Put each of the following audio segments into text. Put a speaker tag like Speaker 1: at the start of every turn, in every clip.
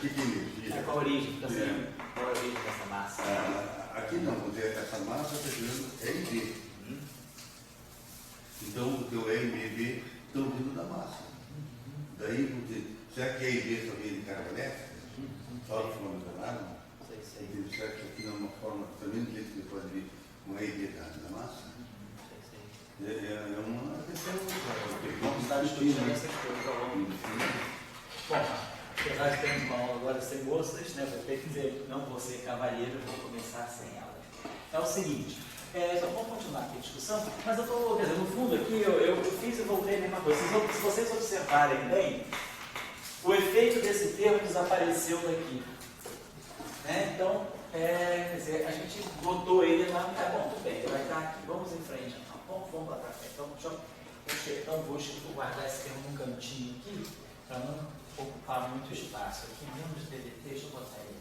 Speaker 1: que energia?
Speaker 2: É com a origem, fica assim, qual a origem dessa massa?
Speaker 1: Aqui não, essa massa está gerando E e B. Então o teu E e B estão vindo da massa. Daí, será que E e B só vem de carga elétrica? Só de forma isolada? Sei. Será que aqui não é uma forma, também do jeito que pode vir com E e B da massa? É uma questão.
Speaker 2: Vamos estar discutindo essas coisas ao longo do filme. Bom, apesar de ter uma aula agora sem moças, né, vou ter que dizer, não vou ser cavalheiro, vou começar sem elas. É o seguinte, só vamos continuar aqui a discussão, mas eu estou, quer dizer, no fundo aqui, eu fiz e voltei a mesma coisa. Se vocês observarem bem, o efeito desse termo desapareceu daqui. Né? Então, quer dizer, a gente botou ele lá, tá bom, tudo bem, ele vai estar aqui, vamos em frente. Vamos lá para frente. Então, vou guardar esse termo num cantinho aqui, para não ocupar muito espaço. Aqui, menos DDT, deixa eu botar ele.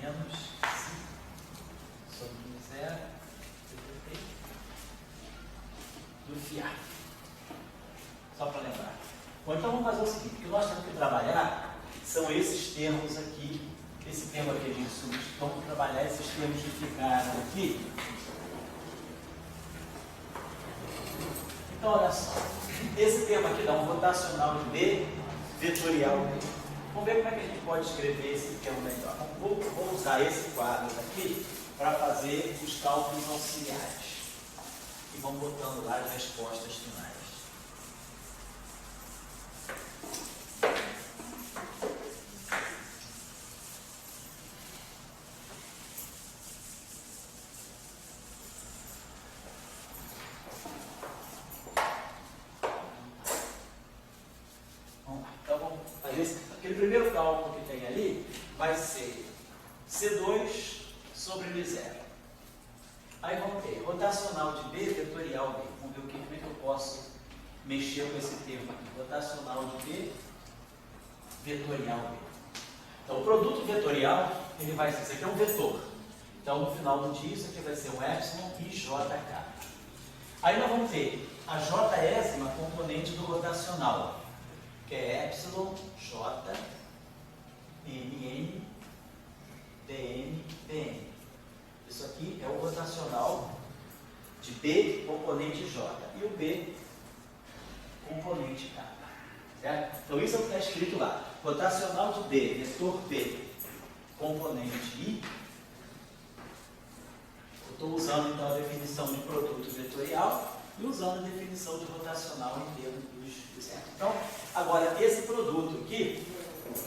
Speaker 2: Menos sobre 0, DDT, do FIA. Só para lembrar. Bom, então vamos fazer o seguinte, o que nós temos que trabalhar são esses termos aqui. Esse termo aqui a gente substitui, vamos trabalhar esses termos que ficaram aqui. Então, olha só. Esse termo aqui dá um rotacional de B, vetorial B. Vamos ver como é que a gente pode escrever esse termo melhor. Vou usar esse quadro aqui para fazer os cálculos auxiliares. E vamos botando lá as respostas finais. Aquele primeiro cálculo que tem ali vai ser C2 sobre M0. Aí vamos ter rotacional de B, vetorial B. Vamos ver como é que eu posso mexer com esse termo aqui. Rotacional de B, vetorial B. Então, o produto vetorial, ele vai ser, isso aqui é um vetor. Então, no final do dia, isso aqui vai ser um epsilon e JK. Aí nós vamos ter a Jésima componente do rotacional, que é epsilon, J, Mn, Dn, Dn. Isso aqui é o rotacional de B, componente J, e o B, componente K. Certo? Então, isso é o que está escrito lá. Rotacional de B, vetor B, componente I. Eu estou usando, então, a definição de produto vetorial e usando a definição de rotacional em termos dos epsilon. Então, agora, esse produto aqui,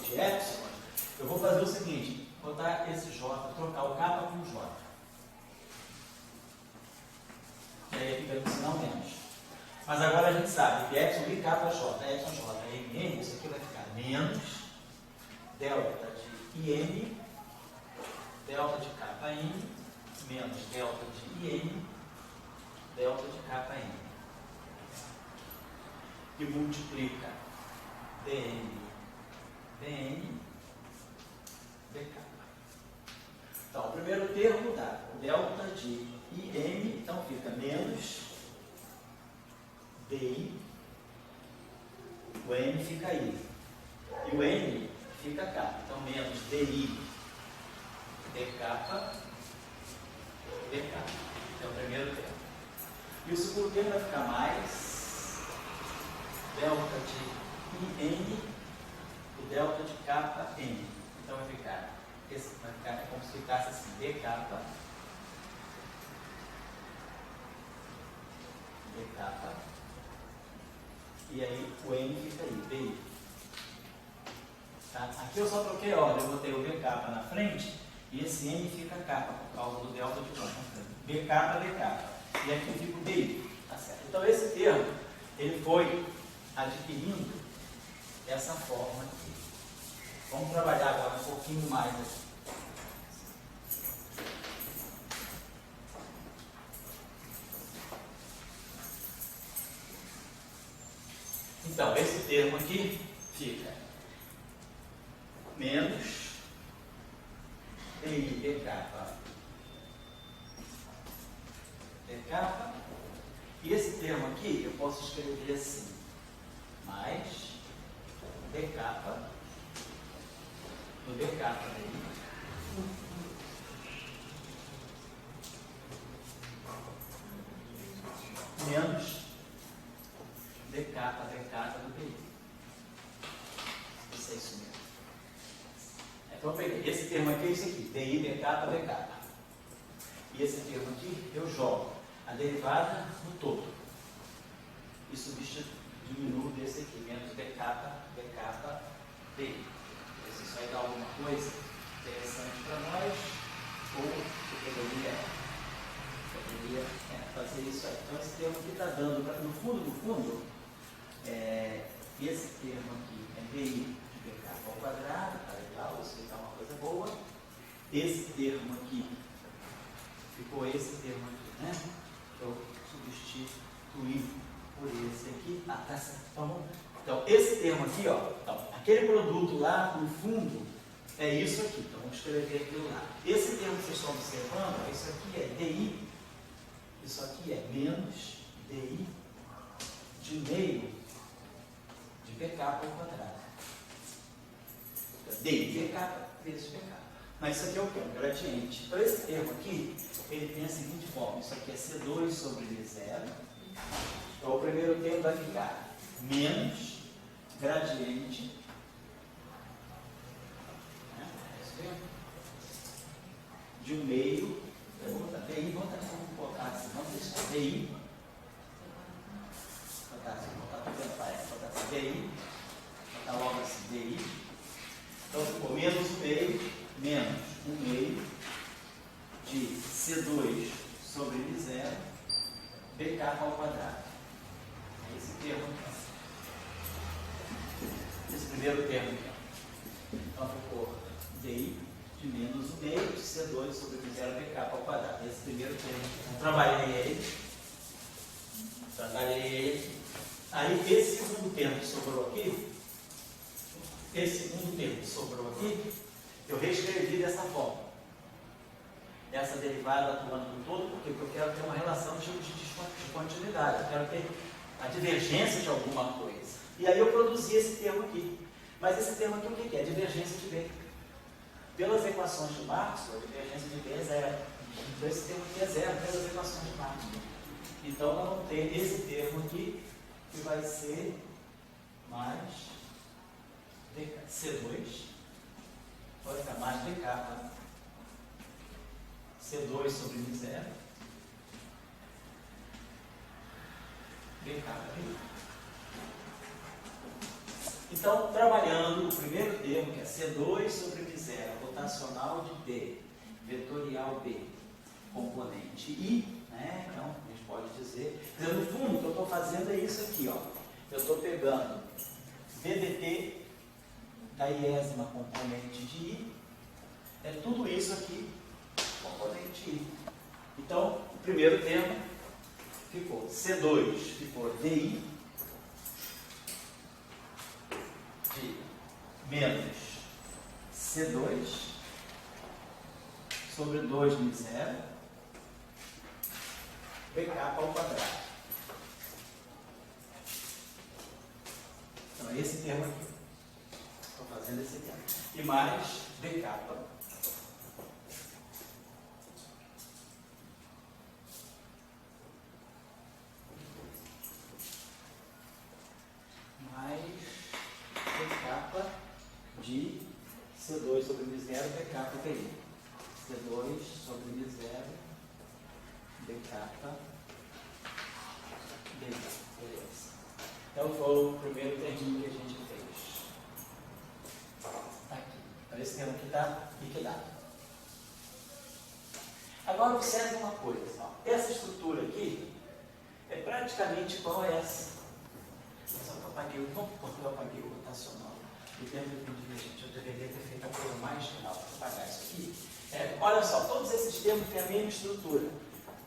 Speaker 2: de epsilon, eu vou fazer o seguinte, botar esse J, trocar o K com o J. E aí fica no sinal menos. Mas agora a gente sabe que epsilon e K para J, epsilon J, Mn, isso aqui vai ficar menos delta de IN, delta de Kn, menos delta de IN, delta de Kn. E multiplica dn, dk. Então, o primeiro termo dá o delta de IN, então fica menos DI, o N fica I, e o N fica K. Então, menos DI, dk, dk. É o primeiro termo. E o segundo termo vai ficar mais delta de IN e delta de KN. Então vai ficar como se ficasse assim, DK, e aí o N fica aí, BI. Tá? Aqui eu só troquei ordem, eu botei o BK na frente e esse N fica K por causa do delta de Brown. BK para DK. E aqui fica o BI. Tá certo? Então esse termo, ele foi adquirindo essa forma aqui. Vamos trabalhar agora um pouquinho mais aqui. Então, esse termo aqui fica menos DI, DK, e esse termo aqui eu posso escrever assim, mais d kappa do d kappa daí. Menos d kappa do PI. Isso é isso mesmo. Então eu peguei esse termo aqui, é isso aqui, DI, d kappa, d kappa. E esse termo aqui eu jogo a derivada no todo e diminuo desse aqui, menos d kappa, DI. Isso vai dar alguma coisa interessante para nós, ou eu poderia fazer isso aí. Então esse termo aqui está dando, no fundo, esse termo aqui é DI de d kappa ao quadrado, tá legal, isso aqui é uma coisa boa. Esse termo aqui, ficou esse termo aqui, né? Eu substituí por esse aqui. Ah, tá certo. Então, esse termo aqui, ó, então, aquele produto lá no fundo é isso aqui. Então, vamos escrever aquilo lá. Esse termo que vocês estão observando, isso aqui é DI, isso aqui é menos DI de meio de p kappa ao quadrado. DI p kappa vezes p kappa. Mas isso aqui é o quê? Um gradiente. Então, esse termo aqui, ele tem a seguinte forma. Isso aqui é C2 sobre V0. Então, o primeiro termo vai ficar menos gradiente. De um meio. Eu vou botar DI, vamos botar assim. Vamos deixar DI. Botar assim, botar assim, DI. Botar logo assim, DI. Então, ficou menos um meio de C2 sobre V0, b kappa ao quadrado. É esse termo aqui. Esse primeiro termo aqui. Então, ficou DI de menos um meio de C2 sobre V0, b kappa ao quadrado. Esse primeiro termo aqui. Então, trabalhei ele. Aí, esse segundo termo que sobrou aqui, eu reescrevi dessa forma. Essa derivada atuando no todo, porque eu quero ter uma relação de continuidade, eu quero ter a divergência de alguma coisa. E aí eu produzi esse termo aqui. Mas esse termo aqui o que é? A divergência de B. Pelas equações de Maxwell, a divergência de B é zero. Então esse termo aqui é zero pelas equações de Maxwell. Então nós vamos ter esse termo aqui, que vai ser mais C2, vai ficar mais d kappa, C2 sobre V0, d kappa dI. Então, trabalhando o primeiro termo, que é C2 sobre V0, rotacional de D, vetorial B, componente I, né? Então, a gente pode dizer, no fundo, o que eu estou fazendo é isso aqui, ó. Eu estou pegando VDT da iésima componente de I, é tudo isso aqui, componente I. Então, o primeiro termo ficou C2, ficou DI de menos C2 sobre 2μ0 b kappa ao quadrado. Então, é esse termo aqui. Estou fazendo esse termo. E mais b kappa de C2 sobre V0, b kappa PI. C2 sobre V0, b kappa DI. Beleza. Então foi o primeiro terminho que a gente fez. Aqui. Então esse termo aqui está liquidado. Agora observe uma coisa. Ó. Essa estrutura aqui é praticamente igual a essa. Só que eu apaguei o rotacional. O termo de divergente, eu deveria ter feito a coisa mais final para apagar isso aqui. Olha só, todos esses termos têm a mesma estrutura.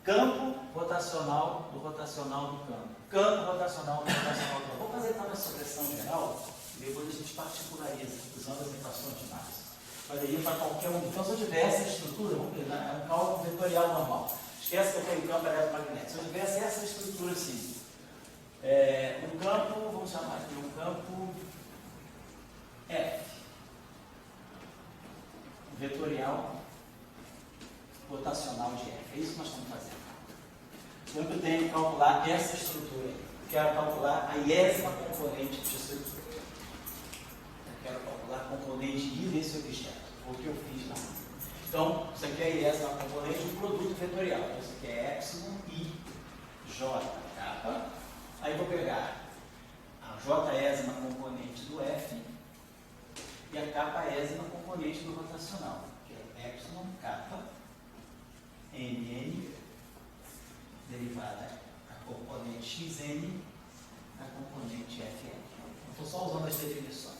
Speaker 2: Campo rotacional do rotacional do campo. Campo rotacional do rotacional do campo. Vou fazer então essa expressão geral e depois a gente particulariza usando as equações de Maxwell. Poderia para qualquer um. Então, se eu tiver essa estrutura, vamos ver, é um cálculo vetorial normal. Esquece que aquele campo eletromagnético. Se eu tivesse essa estrutura assim, Um campo, vamos chamar aqui um campo F, vetorial rotacional de F. É isso que nós estamos fazendo. Então eu tenho que calcular essa estrutura aí. Eu quero calcular a iésima componente de estrutura. Eu quero calcular a componente I desse objeto. Foi o que eu fiz lá. Então, isso aqui é a iésima componente do produto vetorial. Então, isso aqui é epsilon I J kappa. Aí eu vou pegar a Jésima componente do F e a kappaésima componente do rotacional, que é epsilon kappa Mn derivada da componente Xn da componente Fn. Estou só usando as definições.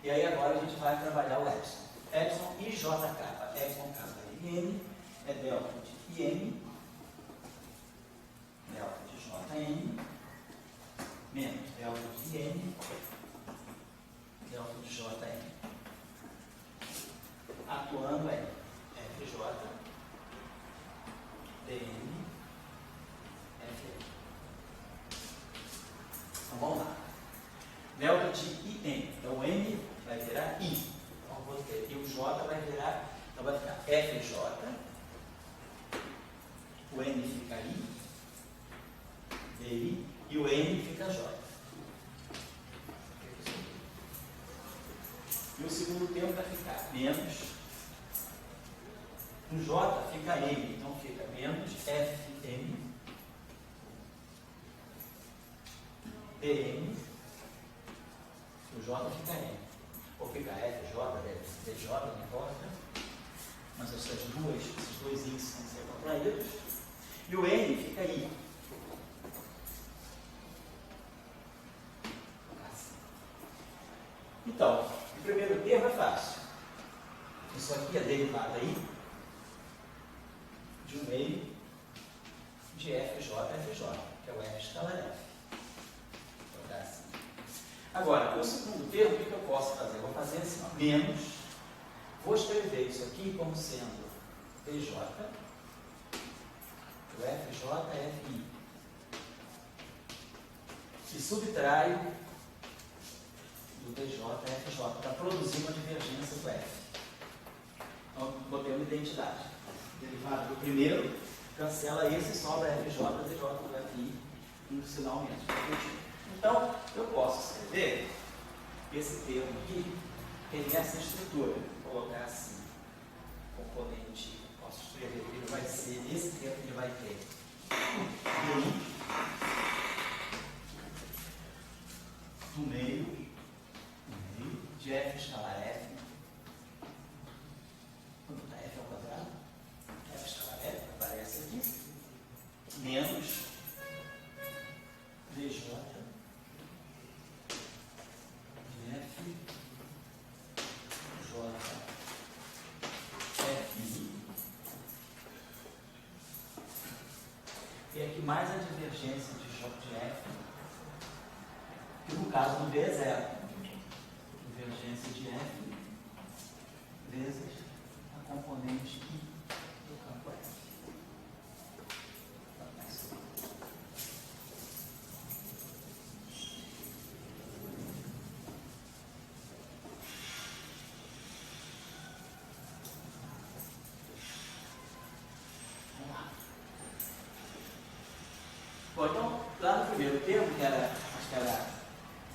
Speaker 2: E aí agora a gente vai trabalhar o epsilon. Epsilon I J kappa. Epsilon kappa Mn é delta de Im, delta de Jn, menos delta de N, delta de Jn, atuando em Fj, Dn, Fn. Então vamos lá. Delta de In, então o N vai virar I. Então vou ter, e o J vai virar, então vai ficar Fj, o N fica I, Di, e o N fica J. E o segundo termo vai ficar menos, o J fica M, então fica menos Fm Dm, o J fica M. Ou fica FJ, DJ, não importa. Mas esses dois índices vão ser contraídos. E o N fica I. Então, o primeiro termo é fácil. Isso aqui é derivada aí de um meio de FJ, que é o F escalar F. Vou dar assim. Agora, o segundo termo, o que eu posso fazer? Eu vou fazer assim, ó, menos, vou escrever isso aqui como sendo PJ, o FJ, FI. E subtraio do DJ, FJ, para produzir uma divergência do F. Então, botei uma identidade. Derivada do primeiro, cancela esse e sobra FJ, DJ, do FI, um sinal menos. Então, eu posso escrever esse termo aqui, tem essa estrutura. Vou colocar assim, componente, posso escrever que ele vai ser, esse termo ele vai ter DI do meio de F escalar F, quando está F ao quadrado, F escalar F, aparece aqui, menos DJ de F, J, F, e aqui mais a divergência de F, que no caso do B é zero. Divergência de F vezes a componente I do campo F. Vamos lá. Bom, então, lá no primeiro termo, que era, acho que era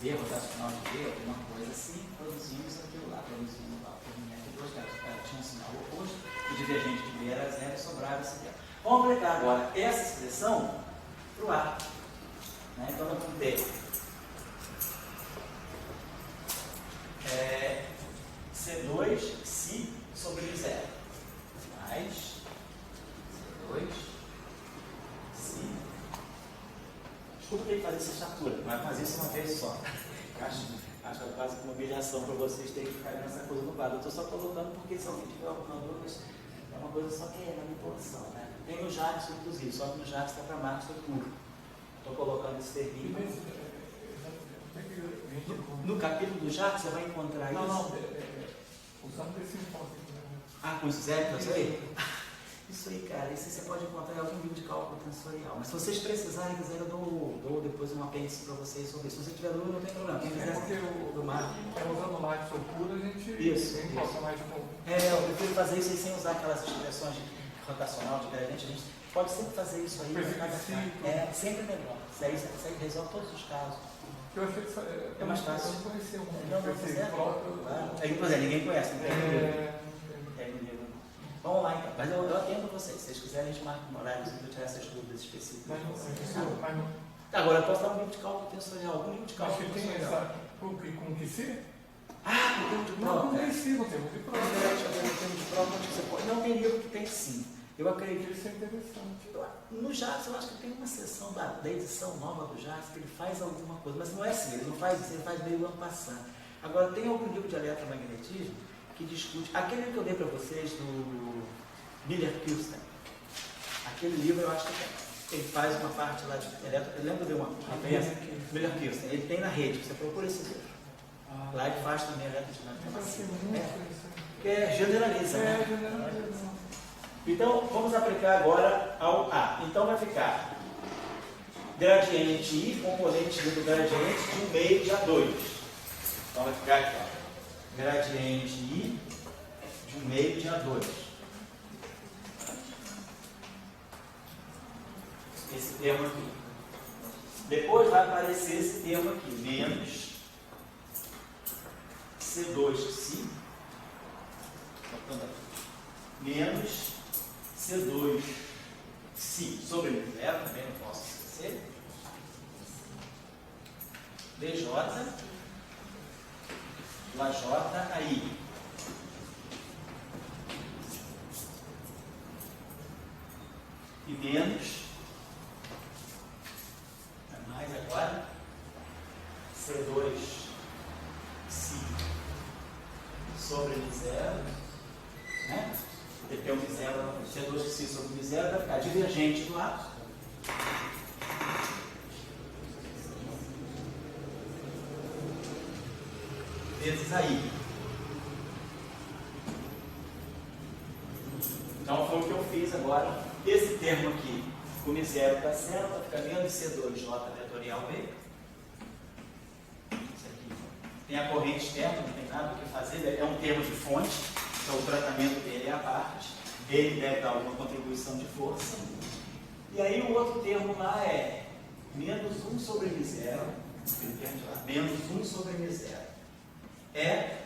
Speaker 2: V rotacional de V, alguma coisa assim, produzimos aquilo lá, produzimos lá, depois tinha um sinal oposto, o divergente de V era zero e sobrava esse termo. Vamos aplicar agora essa expressão para o A. Né? Então, nós vamos ter C2 si sobre zero, mais C2 si. Desculpa ter que fazer essa chatura, mas fazer isso uma vez só. Acho que é quase uma humilhação para vocês terem que ficar nessa coisa no quadro. Eu estou só colocando porque se alguém tiver alguma dúvida, é uma coisa só que é manipulação, né? Tem no Jackson, inclusive, só que no Jackson está para Marcos tudo. Estou colocando esse terminho. No capítulo do Jackson você vai encontrar isso.
Speaker 3: Usando esse enfoque.
Speaker 2: Ah, com esses épicos aí? Isso aí, cara, isso você pode encontrar em algum livro de cálculo tensorial. Mas se vocês precisarem, quiserem, eu dou depois um apêndice para vocês sobre isso. Se você tiver dúvida, não tem problema. Quem quiser
Speaker 3: Porque
Speaker 2: do mar.
Speaker 3: usando o Lattes ou puro, a gente
Speaker 2: Isso.
Speaker 3: coloca mais com...
Speaker 2: Eu prefiro fazer isso aí sem usar aquelas expressões de rotacional, de gradiente. A gente pode sempre fazer isso aí. Sempre melhor. Isso aí resolve todos os casos.
Speaker 3: Eu achei que
Speaker 2: é mais fácil.
Speaker 3: Eu não conhecia um.
Speaker 2: Ninguém conhece, não tem livro. Vamos lá então, mas eu atendo vocês. Se vocês quiserem, a gente marca um horário para tirar essas dúvidas específicas. Agora, eu posso dar um livro de cálculo tensorial, algum livro de cálculo tensorial.
Speaker 3: Com que se?
Speaker 2: O termo de prova.
Speaker 3: Não tem sim, o termo de prova.
Speaker 2: O termo de prova, você pode. Não tem livro que tem sim. Eu acredito.
Speaker 3: Isso é interessante.
Speaker 2: No JAX, eu acho que tem uma seção da edição nova do JAX que ele faz alguma coisa, mas não é assim, ele não faz isso, ele faz meio ano passado. Agora, tem algum livro de eletromagnetismo que discute. Aquele que eu dei para vocês do Miller-Kirsten. Aquele livro eu acho que tem. Ele faz uma parte lá de eletro. Eu lembro de uma peça, Miller-Kirsten. Ele tem na rede, você procura esse livro. Lá ele faz também eletrodinâmica. Que generaliza, né?
Speaker 3: Generaliza.
Speaker 2: Então, vamos aplicar agora ao A. Então, vai ficar gradiente I, componente do gradiente de 1 meio de A2. Então, vai ficar aqui, ó. Gradiente I de 1 meio de A2. Esse termo aqui. Depois vai aparecer esse termo aqui, menos C2, menos C2, sobre zero, também não posso esquecer. DJ, LJ, aí. E menos, mais agora, C2, sobre zero, né? Tem um zero, C2 sobre zero, vai ficar divergente do A. Vezes aí. Então foi o que eu fiz agora. Esse termo aqui, com zero está certo, vai ficar menos C2 nota vetorial B. Isso aqui. Tem a corrente externa, não tem nada o que fazer, é um termo de fonte. Então, o tratamento dele é a parte, ele deve dar alguma contribuição de força. E aí o outro termo lá é menos 1 sobre M0, menos 1 sobre M0. É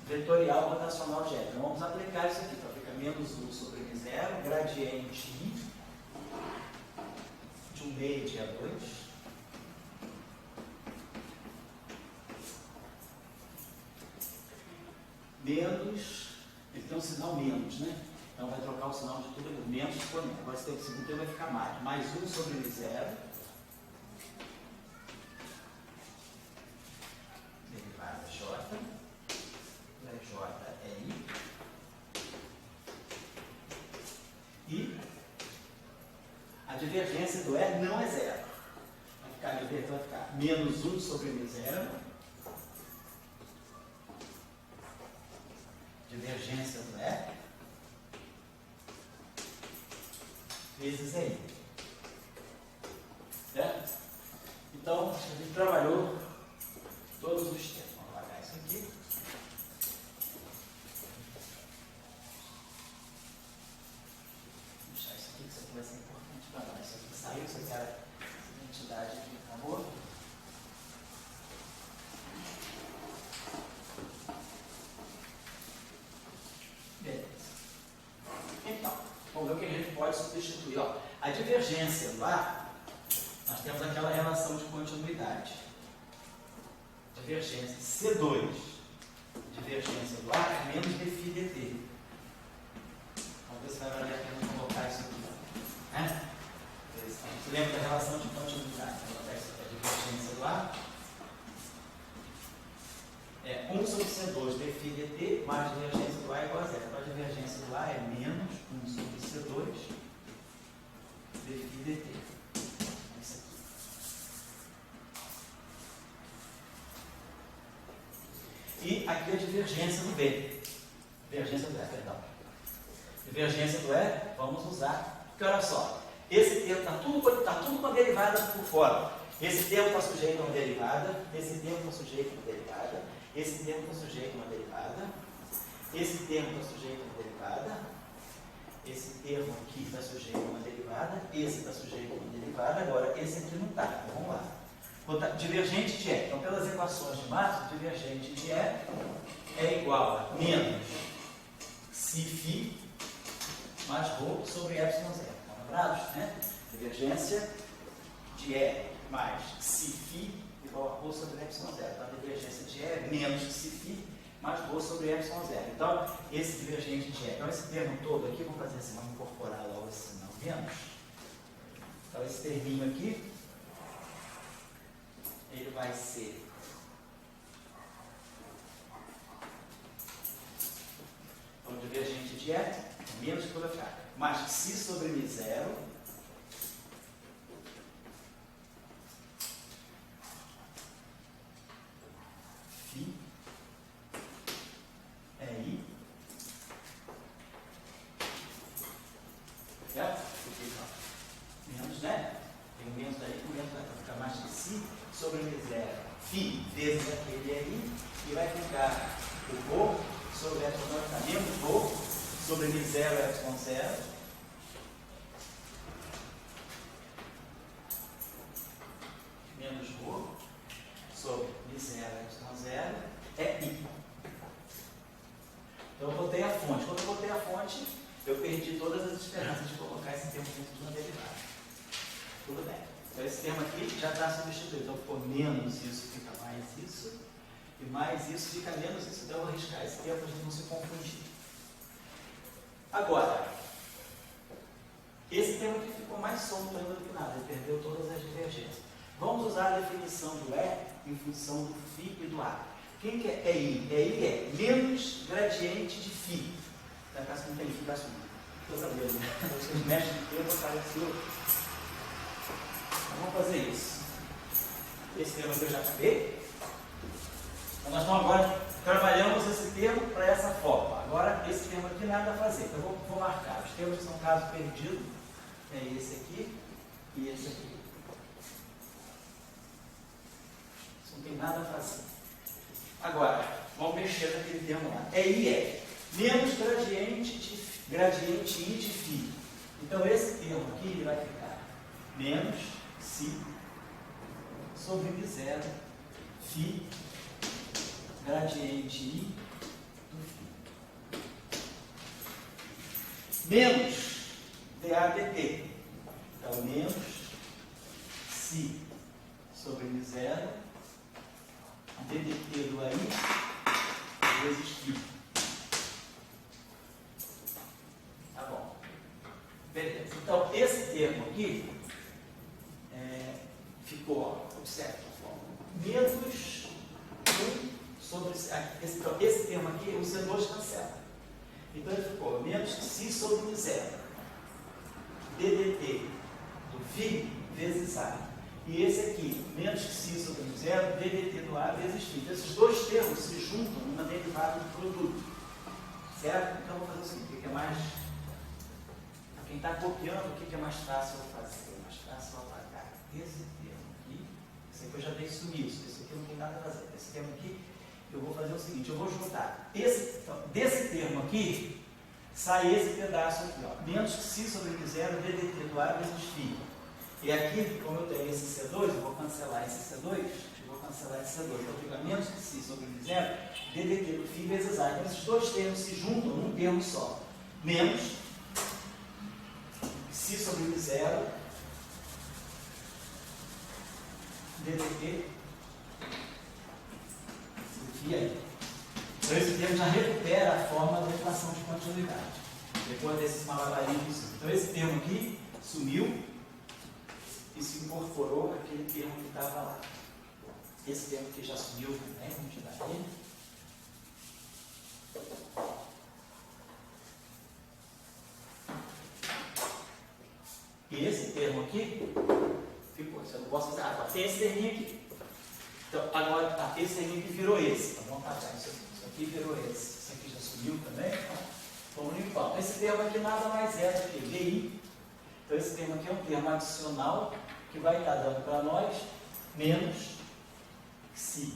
Speaker 2: vetorial rotacional de Então vamos aplicar isso aqui. Então fica menos 1 sobre M0, gradiente I de 1 meio de A2. Menos, ele tem um sinal menos, né? Então vai trocar o sinal de tudo, menos por menos. Agora esse segundo termo vai ficar mais 1 sobre M0, derivada J, J é I, e a divergência do E não é zero. Vai ficar menos 1 sobre M0, divergência do E, vezes EI. Certo? Então, a gente trabalhou todos os termos. Vamos apagar isso aqui. Vou deixar isso aqui, que isso aqui vai ser importante para nós. Isso aqui saiu, isso aqui era a identidade aqui, acabou. Beleza. Então, vamos ver o que a gente pode substituir. Ó, a divergência lá, nós temos aquela relação de continuidade. Divergência C2, divergência do A é menos dφ dt. Vamos ver se vai valer a pena colocar isso aqui. Né? Você lembra da relação de continuidade? A divergência do A é 1 sobre C2 dφ dt mais a divergência do A é igual a zero. Então a divergência do A é menos 1 sobre C2 dφ dt. Isso aqui. E aqui a divergência do B. Divergência do B, perdão. Divergência do E, vamos usar. Porque olha só, esse termo está tudo com a derivada por fora. Esse termo está sujeito a uma derivada, esse termo está sujeito a uma derivada, esse termo está sujeito a uma derivada, esse termo está sujeito a uma derivada, esse termo aqui está sujeito a uma derivada, esse está sujeito a uma derivada, agora esse aqui não está. Então vamos lá. Divergente de E. Então, pelas equações de Maxwell, divergente de E é igual a menos Φ mais ρ sobre epsilon zero. Estão lembrados, né? Divergência de E mais Φ igual a ρ sobre epsilon zero. Então, a divergência de E é menos Φ mais ρ sobre epsilon zero. Então, esse divergente de E. Então, esse termo todo aqui, vamos fazer assim, vamos incorporar logo assim, não menos. Então, esse terminho aqui, ele vai ser o divergente de E, menos que colocar, mais Ψ sobre Mi zero, Φ é I, certo? Menos, né? Tem um menos daí, um menos daí, vai ficar mais que Ψ sobre Mi zero, Φ vezes aquele aí, e vai ficar o ρ sobre epsilon zero, está menos ρ sobre Mi zero epsilon zero, menos ρ sobre Mi zero epsilon zero é I. Então eu botei a fonte. Quando eu botei a fonte, eu perdi todas as esperanças de colocar esse termo dentro de uma derivada. Tudo bem. Então esse termo aqui já está substituído. Então ficou menos isso, fica mais isso. E mais isso fica menos isso. Então eu vou arriscar esse termo para a gente não se confundir. Agora, esse termo aqui ficou mais solto ainda do que nada. Ele perdeu todas as divergências. Vamos usar a definição do E em função do Φ e do A. Quem que é I? I é menos gradiente de Φ. Na casa que não tem Φ, vai sumir. Estou sabendo, né? Vocês mexem no termo, apareceu. Vamos fazer isso. Esse termo aqui eu já acabei. Então, nós estamos agora trabalhamos esse termo para essa forma. Agora, esse termo aqui nada a fazer. Então, eu vou marcar. Os termos que são caso perdido é esse aqui e esse aqui. Isso não tem nada a fazer. Agora, vamos mexer naquele termo lá. I é menos gradiente I de Φ. Então, esse termo aqui ele vai ficar menos Ψ sobre Mi zero Φ gradiente I do Φ. Menos dA dt. Então, menos Ψ sobre Mi zero ddt do AI vezes Φ. Tá bom. Beleza. Então, esse termo aqui ficou, observe, menos 1 sobre esse termo aqui, o C2 cancela. Então ele ficou menos Ψ sobre Mi zero ddt do Φ vezes A. E esse aqui, menos Ψ sobre Mi zero ddt do A vezes Φ. Então, esses dois termos se juntam numa derivada do produto. Certo? Então vou fazer o seguinte, o que é mais. Para quem está copiando, o que é mais fácil eu fazer? É mais fácil eu apagar esse termo aqui. Esse aqui eu já dei sumiço, esse aqui não tem nada a fazer. Esse termo aqui, eu vou fazer o seguinte, eu vou juntar desse termo aqui, sai esse pedaço aqui, ó, menos Ψ sobre Mi zero ddt do A vezes Φ. E aqui, como eu tenho esse C2, eu vou cancelar esse C2, então fica menos Ψ sobre Mi zero ddt do Φ vezes A. Então esses dois termos se juntam num termo só, menos Ψ sobre Mi zero ddt e aí? Então esse termo já recupera a forma da equação de continuidade, depois desses malabarismos. Então esse termo aqui sumiu e se incorporou aquele termo que estava lá. Esse termo aqui já sumiu também, vamos tirar ele. E esse termo aqui ficou. Você não posso dizer, agora tem esse terminho aqui. Então, agora, esse terminho aqui virou esse. Então, vamos apagar isso aqui. Isso aqui virou esse. Isso aqui já sumiu também. Então, Vamos limpar. Esse termo aqui nada mais é do que VI. Então esse termo aqui é um termo adicional que vai estar dando para nós menos Xi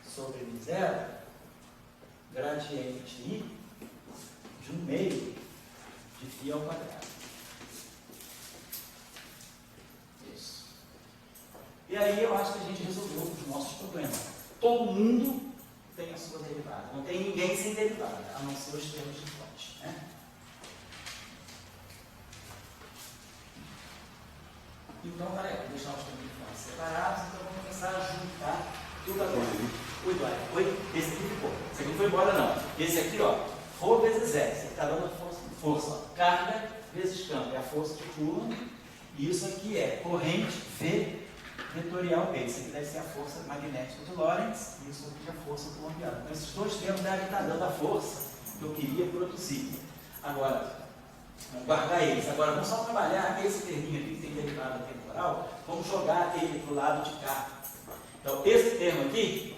Speaker 2: sobre M0 gradiente I de 1/2 de φ ao quadrado. Isso. E aí eu acho que a gente resolveu os nossos problemas. Todo mundo tem a sua derivada. Não tem ninguém sem derivada, a não ser os termos de fonte. Né? Então, peraí, vou deixar os termos de fonte separados, então vamos começar a juntar tudo agora. Oi, Eduardo. Oi? Esse aqui ficou. Esse aqui não foi embora, não. Esse aqui, ó, Rho vezes S. Esse aqui está dando força. Ó. Carga vezes campo. É a força de Coulomb. E isso aqui é corrente V vetorial B. Isso aqui deve ser a força magnética de Lorentz. E isso aqui é a força coulombiana. Então, esses dois termos devem estar dando a força que eu queria produzir. Agora, vamos guardar eles. Agora, vamos só trabalhar esse terminho aqui que tem derivada temporal. Vamos jogar ele para o lado de cá. Então, esse termo aqui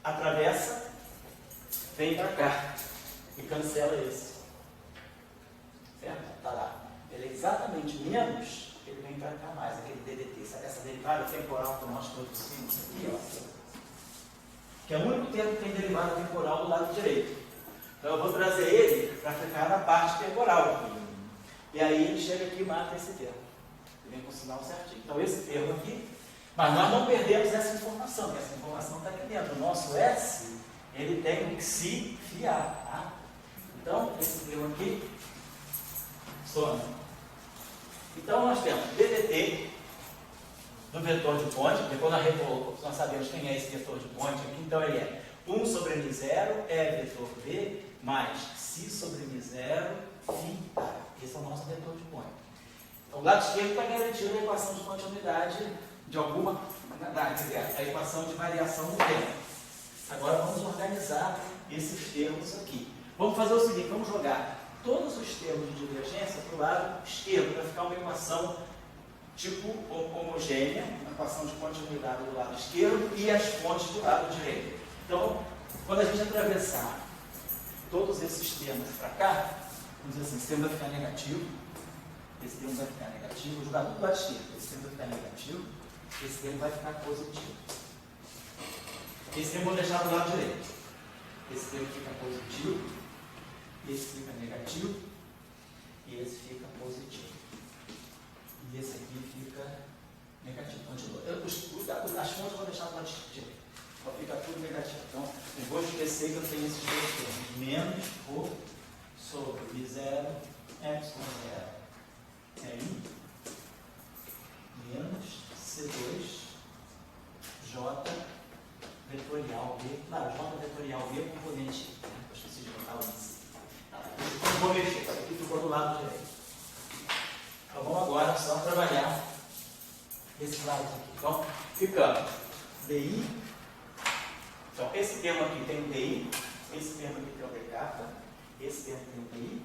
Speaker 2: atravessa, vem para cá e cancela esse. Certo? Está lá. Ele é exatamente menos, ele vem para cá mais, aquele DDT. Essa derivada temporal que nós produzimos aqui, ó, que é o único termo que tem derivada temporal do lado direito. Então, eu vou trazer ele para ficar na parte temporal aqui. E aí ele chega aqui e mata esse termo. Ele vem com o sinal certinho. Então, esse termo aqui. Mas nós não perdemos essa informação, porque essa informação está aqui dentro. O nosso S, ele tem um Xi φA. Tá? Então, esse termo aqui some. Então, nós temos DDT do vetor de ponte, porque quando nós sabemos quem é esse vetor de ponte aqui, então ele é 1 sobre M0 é vetor V mais Xi sobre M0 φ. Esse é o nosso vetor de ponte. Então, o lado esquerdo está garantindo a equação de continuidade de alguma, a equação de variação do tempo. Agora vamos organizar esses termos aqui. Vamos fazer o seguinte, vamos jogar todos os termos de divergência para o lado esquerdo, para ficar uma equação tipo homogênea, uma equação de continuidade do lado esquerdo e as fontes do lado direito. Então, quando a gente atravessar todos esses termos para cá, vamos dizer assim, esse termo vai ficar negativo, esse termo vai ficar negativo, vou jogar tudo do lado esquerdo, esse termo vai ficar negativo, esse termo vai ficar positivo. Esse termo eu vou deixar do lado direito. Esse termo fica positivo, esse fica negativo, e esse fica positivo. E esse aqui fica negativo. Continua. As fontes eu vou deixar do lado direito. Então fica tudo negativo. Então, eu vou esquecer que eu tenho esses dois termos. Menos Rho sobre V0, epsilon0 é 1, menos C2, J vetorial V, claro, J vetorial V componente, né? Eu esqueci de botar o índice. Não vou mexer, isso aqui ficou do lado direito. Então vamos agora só trabalhar esse lado aqui. Então, ficando DI, então esse termo aqui tem um DI, esse termo aqui tem um DK, esse termo tem um DI,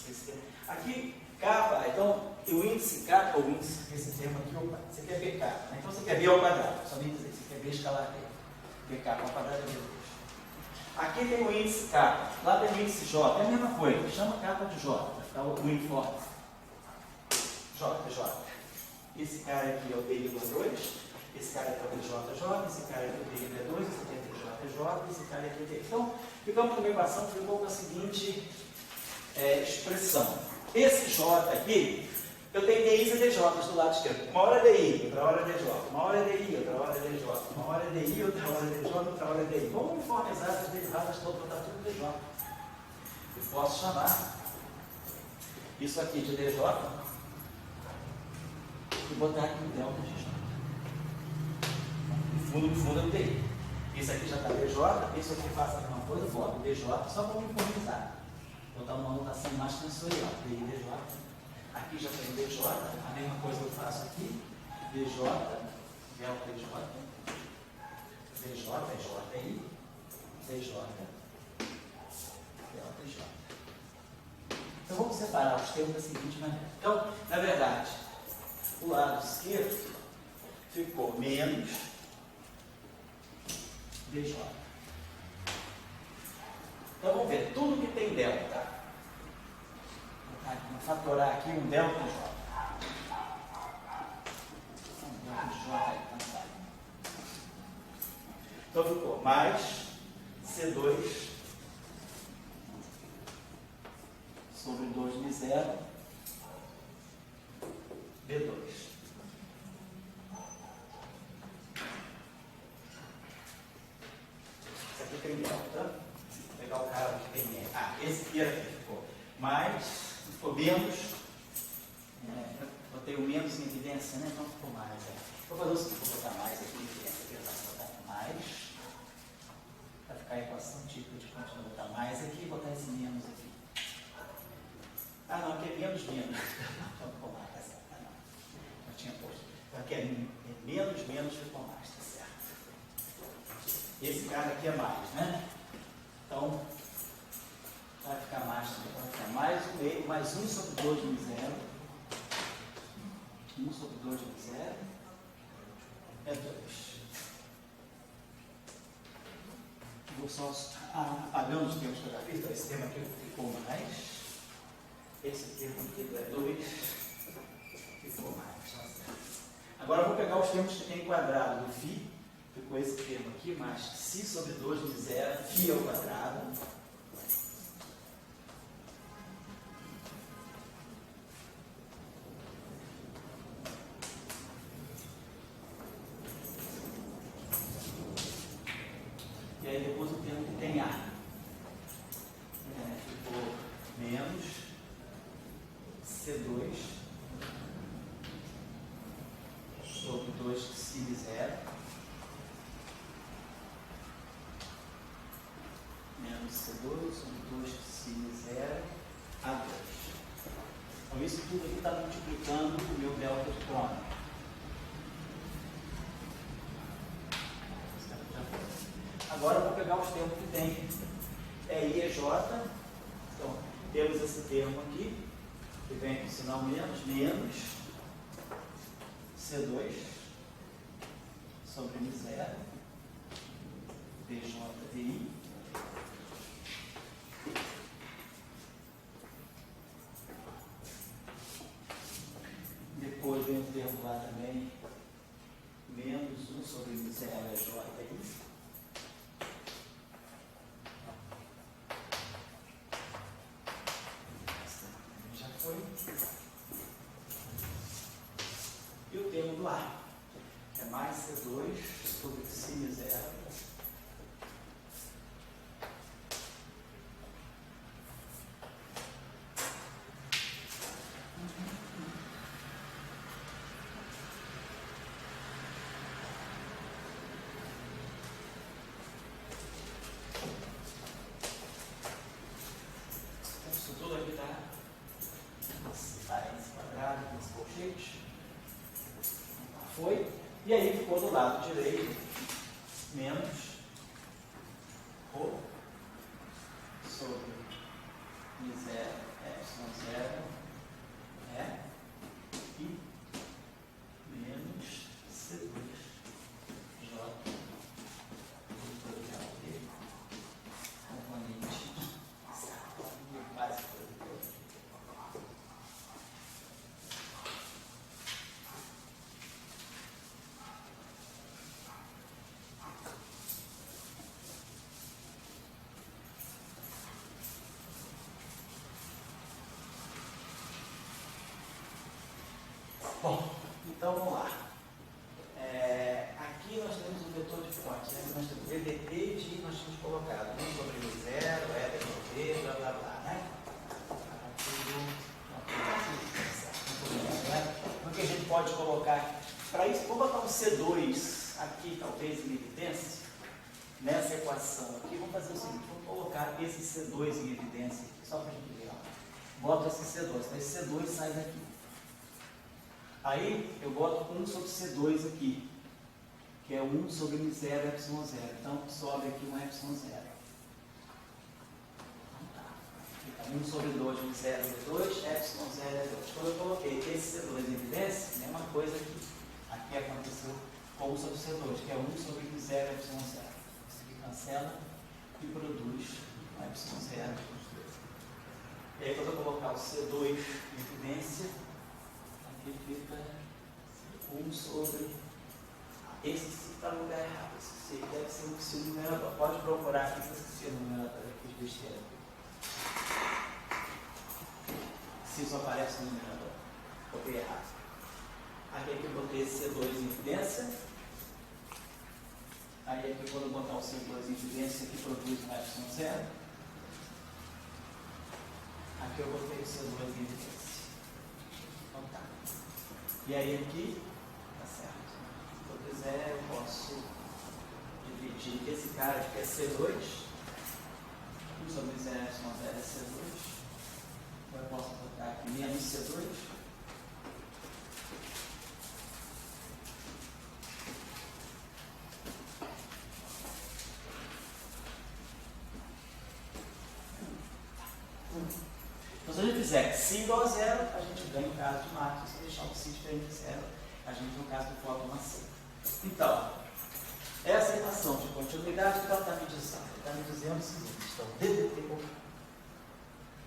Speaker 2: esse termo. Aqui, K, então, o índice K, ou índice, esse termo aqui, opa, você quer BK, né? Então você quer B ao quadrado, só me dizer, você quer B escalar B. BK ao quadrado é B2. Aqui tem o índice K, lá tem o índice J, é a mesma coisa, chama K de J, vai ficar o uniforme. J. Esse cara aqui é o DI2, esse cara aqui é o DJJ, esse cara aqui é o DI2, esse aqui é o DJJ, esse cara aqui é o DI. Então, ficamos com uma equação que ficou com a seguinte expressão. Esse J aqui, eu tenho DIs e DJs do lado esquerdo. Uma hora é DI, outra hora é DJ. Uma hora é DI, outra hora é DJ. Uma hora é DI, outra hora é DJ, outra hora é DI. Vamos uniformizar essas derivadas todas, botar tudo DJ. Eu posso chamar isso aqui de DJ e botar aqui no delta DJ. No fundo eu tenho. Isso aqui já está DJ, isso aqui faça a mesma coisa, boto DJ só para uniformizar. Botar uma anotação mais sensorial, DI, DJ. Aqui já tem DJ, a mesma coisa eu faço aqui, DJ, delta DJ, DJ, DJI, DJ, delta DJ. Então vamos separar os termos da seguinte maneira. Então, na verdade, o lado esquerdo ficou menos DJ. Então vamos ver, tudo que tem delta Vamos fatorar aqui um delta J. Um delta J aí, então tá. Então ficou mais C2 sobre 2μ0 B2. Isso aqui tem delta. Vou pegar o cara que tem R. Ah, esse aqui ficou mais, ficou menos. Botei o menos em evidência, né? Então ficou mais. Vou fazer o seguinte, vou botar mais aqui em evidência. Vou botar mais. Vai ficar a equação típica de continuar. Vou botar mais aqui e botar esse menos aqui. Ah, não, aqui é menos. Então ficou mais. Ah, não. Eu tinha posto. Então aqui é menos, ficou mais, tá certo? Esse cara aqui é mais, né? Então, vai ficar mais também. Vai ficar mais o meio, mais 1 sobre 2μ0. 1 sobre 2μ0 é 2. Vou só apagando os termos que eu já fiz. Então, esse termo aqui ficou mais. Esse termo aqui é 2. Ficou mais. Tá certo? Agora eu vou pegar os termos que tem quadrado do φ. Ficou esse termo aqui, mais φ sobre 2μ0, φ ao quadrado. E aí depois o termo que tem A. Ficou menos C2 sobre 2π0 menos C2 sobre 2π0 A2. Então isso tudo aqui está multiplicando o meu delta de Kroner. Agora eu vou pegar os termos que tem I e J. Então, temos esse termo aqui, que vem com o sinal menos C2 sobre μ0 dj/i. Depois vem o termo lá também, menos 1 sobre μ0 j/i. Já foi. E o termo do A, que é mais C2 sobre μ0. Isso tudo aqui está esse quadrado, esse colchete. Foi. E aí ficou do lado direito menos ρ sobre μ0 ε0 e menos C2 J vetorial D componente básico. Bom, então vamos lá. Aqui nós temos o vetor de fonte, né? Nós temos VDT e nós tínhamos colocado 1 sobre μ0, E sobre V, blá blá blá, né? O que a gente pode colocar? Para isso, vou botar um C2 aqui, talvez em evidência, nessa equação aqui. Vamos fazer o seguinte: vamos colocar esse C2 em evidência aqui, só para a gente ver. Bota esse C2, então esse C2 sai daqui. Aí eu boto 1 sobre C2 aqui, que é 1 sobre μ0 ε0. Então sobe aqui um ε0. Fica 1 sobre 2 μ0 é 2, ε0 é 2. Quando eu coloquei esse C2 em evidência, mesma coisa aqui. Aqui aconteceu com 1 sobre C2, que é 1 sobre μ0 é 0. Isso aqui cancela e produz um ε0. E aí quando eu colocar o C2 em evidência, aqui fica 1 sobre... Esse C está no lugar errado. Esse C deve ser o psi numerador. Pode procurar aqui para esquecer o numerador aqui de besteira. Se só aparece no numerador. Botei errado. Aqui eu botei esse C2 em evidência. Aí aqui quando eu botar o C2 em evidência, aqui produz um Y0. Aqui eu botei o C2 em evidência. Então tá. E aí aqui, tá certo. Se eu quiser, eu posso dividir esse cara aqui é C2. 1 sobre 0 é C2. Então eu posso botar aqui menos C2. Então, se a gente fizer ψ igual a 0, a gente ganha o caso de Max. Se deixar o ψ diferente de 0, a gente, no caso do fóton, aceita. Então, essa equação de continuidade, o que ela está me dizendo? Ela está me dizendo o seguinte: então, DDT.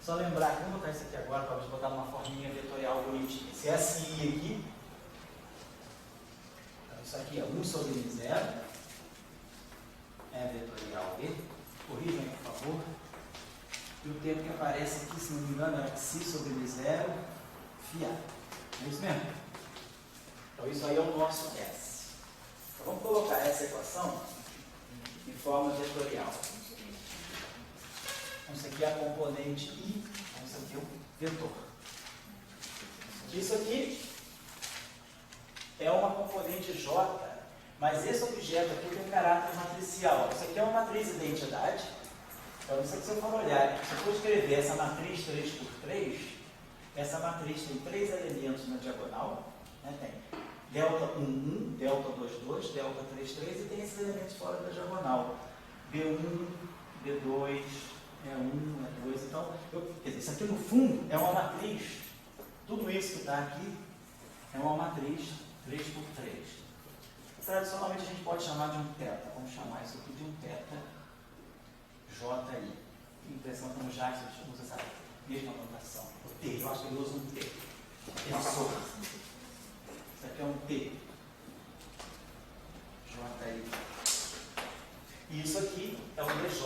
Speaker 2: Só lembrar que, vamos botar isso aqui agora, para botar uma forminha vetorial bonitinha. Se esse I aqui, então isso aqui é 1 sobre M0, é vetorial B. Corrijam, por favor. E o termo que aparece aqui, se não me engano, é ψ sobre M0, φ. É isso mesmo? Então isso aí é o nosso S. Então vamos colocar essa equação em forma vetorial. Então isso aqui é a componente I, então isso aqui é o vetor. Isso aqui é uma componente J, mas esse objeto aqui tem um caráter matricial. Isso aqui é uma matriz de identidade. Então, se você for olhar, se eu for escrever essa matriz 3×3, essa matriz tem 3 elementos na diagonal, né? Tem delta 1, 1, delta 2, 2, delta 3, 3, e tem esses elementos fora da diagonal. B1, B2, E1, E2. Então, quer dizer, isso aqui no fundo é uma matriz. Tudo isso que está aqui é uma matriz 3×3. Tradicionalmente a gente pode chamar de um teta. Vamos chamar isso aqui de um teta. JI. Impressão como já que você usa essa mesma notação. O T, eu acho que ele usa um T. Tensor. Isso aqui é um T. JI. E isso aqui é um DJ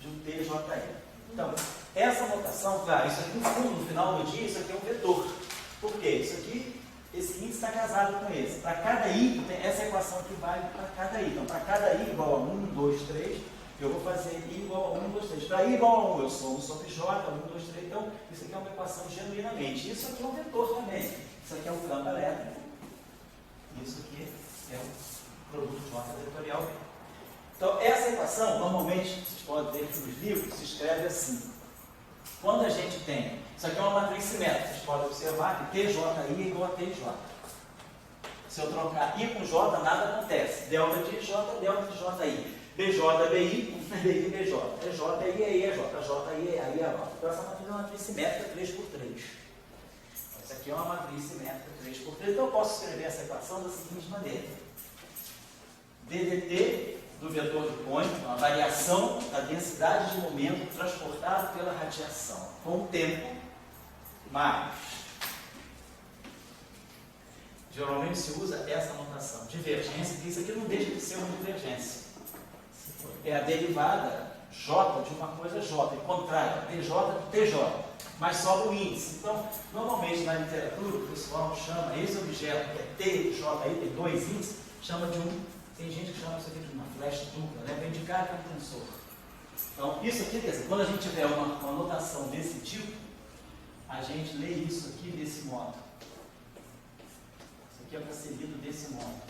Speaker 2: de um TJI. Então, essa notação, claro, isso aqui no fundo, no final do dia, isso aqui é um vetor. Por quê? Isso aqui, esse índice está casado com esse. Para cada I, tem essa equação que vale para cada I. Então, para cada I igual a 1, 2, 3, eu vou fazer I igual a 1, 2, 3. Para I igual a 1, eu somo sobre J, 1, 2, 3. Então, isso aqui é uma equação genuinamente. Isso aqui é um vetor também. Isso aqui é um campo elétrico. Isso aqui é o produto J vetorial. Então, essa equação, normalmente, vocês podem ver que nos livros se escreve assim. Quando a gente tem, isso aqui é uma matriz simétrica, vocês podem observar que TJI é igual a TJ. Se eu trocar I com J, nada acontece. Delta de J, delta de JI. BJ, BI, BI, BJ. EJ, EI, EJ. JI, EI, EJ. Então, essa matriz é uma matriz simétrica 3×3. Essa aqui é uma matriz simétrica 3×3. Então, eu posso escrever essa equação da seguinte maneira. DDT do vetor de Poynting, uma variação da densidade de momento transportado pela radiação com o tempo, mais. Geralmente se usa essa notação, divergência, que isso aqui não deixa de ser uma divergência. É a derivada J de uma coisa J, e contrário, DJ de TJ, mas sobra o índice. Então, normalmente na literatura, o pessoal chama esse objeto, que é TJ, aí tem dois índices, chama de um. Tem gente que chama isso aqui de uma flecha dupla, né? Para indicar que é um tensor. Então, isso aqui, quer dizer, quando a gente tiver uma notação desse tipo, a gente lê isso aqui desse modo. Isso aqui é para ser lido desse modo.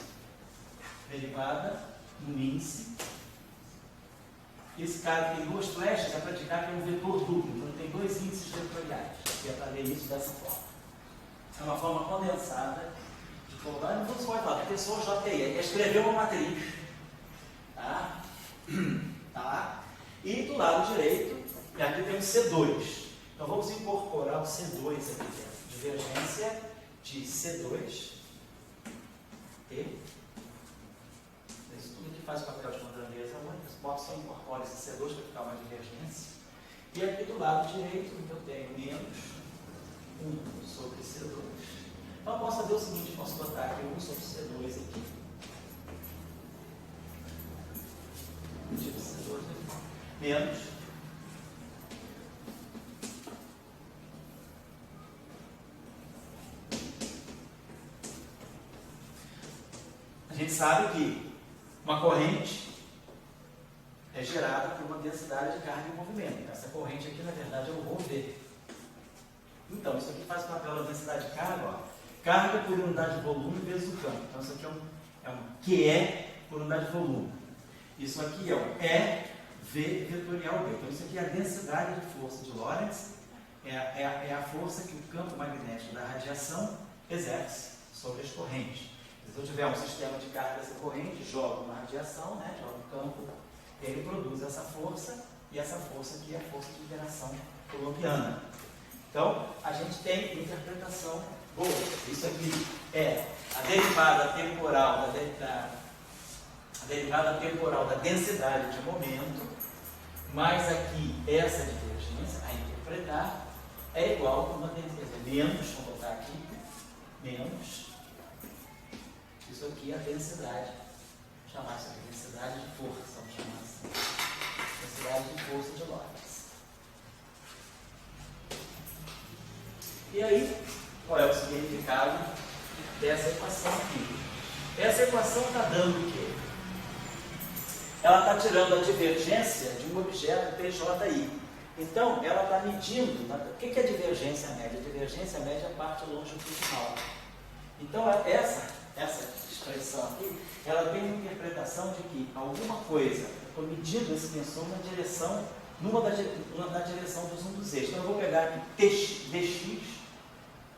Speaker 2: Derivada no índice. Esse cara tem duas flechas, é para indicar que é um vetor duplo. Então, tem dois índices vetoriais. Aqui é para ler isso dessa forma. É uma forma condensada. Não pode falar, tensor JI, é escrever uma matriz. Tá? Tá? E do lado direito, aqui tem o C2. Então vamos incorporar o C2 aqui dentro. Divergência de C2. T. Isso tudo que faz o papel de grandeza única. Bota só incorpora esse C2 para ficar uma divergência. E aqui do lado direito eu tenho menos 1 sobre C2. Então eu posso fazer o seguinte, posso botar aqui 1 sobre C2 aqui. Tipo C2 aqui. Menos. A gente sabe que uma corrente é gerada por uma densidade de carga em movimento. Essa corrente aqui, na verdade, é o rho V. Então, isso aqui faz o papel da densidade de carga, ó. Carga por unidade de volume vezes o campo. Então, isso aqui é um QE por unidade de volume. Isso aqui é o EV vetorial B. Então, isso aqui é a densidade de força de Lorentz, é a força que o campo magnético da radiação exerce sobre as correntes. Se eu tiver um sistema de carga dessa corrente, jogo uma radiação, né, jogo um campo, ele produz essa força, e essa força aqui é a força de interação coulombiana. Então, a gente tem interpretação boa. Isso aqui é a derivada temporal da densidade de momento, mais aqui essa divergência, a interpretar, é igual a uma densidade, menos, vou botar aqui, menos, isso aqui é a densidade, vou chamar isso aqui de densidade de força, vamos chamar assim, densidade de força de Lorentz. E aí, qual é o significado dessa equação aqui? Essa equação está dando o quê? Ela está tirando a divergência de um objeto PJI. Então, ela está medindo. O que é divergência média? A divergência média é a parte longitudinal. Então, essa expressão aqui, ela tem uma interpretação de que alguma coisa, eu estou medindo esse tensor na direção, na direção dos um dos eixos. Então, eu vou pegar aqui dx.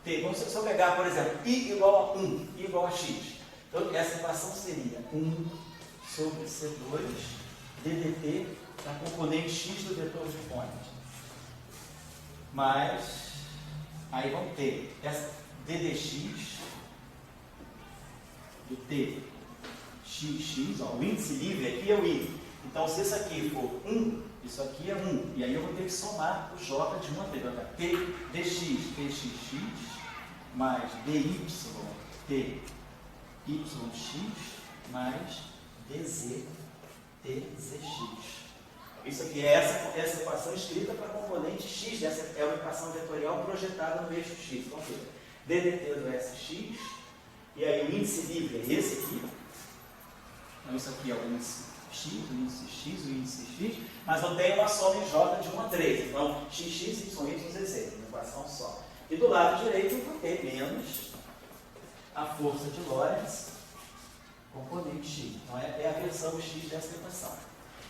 Speaker 2: Se eu pegar, por exemplo, I igual a 1, I igual a x. Então, essa equação seria 1 sobre C2 ddt na componente x do vetor de fonte. Mas, aí vamos ter essa ddx do t xx, ó, o índice livre aqui é o I. Então, se isso aqui for 1, isso aqui é 1. E aí eu vou ter que somar o j de 1 a 3. Vai dar t dx, txx, mais dy, tyx, mais dz, tzx. Isso aqui é essa equação escrita para a componente x. Essa é uma equação vetorial projetada no eixo x. Então, ddt do sx, e aí o índice livre é esse aqui. Então, isso aqui é o índice x, o índice x, o índice x, mas eu tenho uma soma em j de 1 a 3. Então, xx, y, z, uma equação só. E do lado direito eu vou ter menos a força de Lorentz, componente x. Então, é a versão x dessa equação.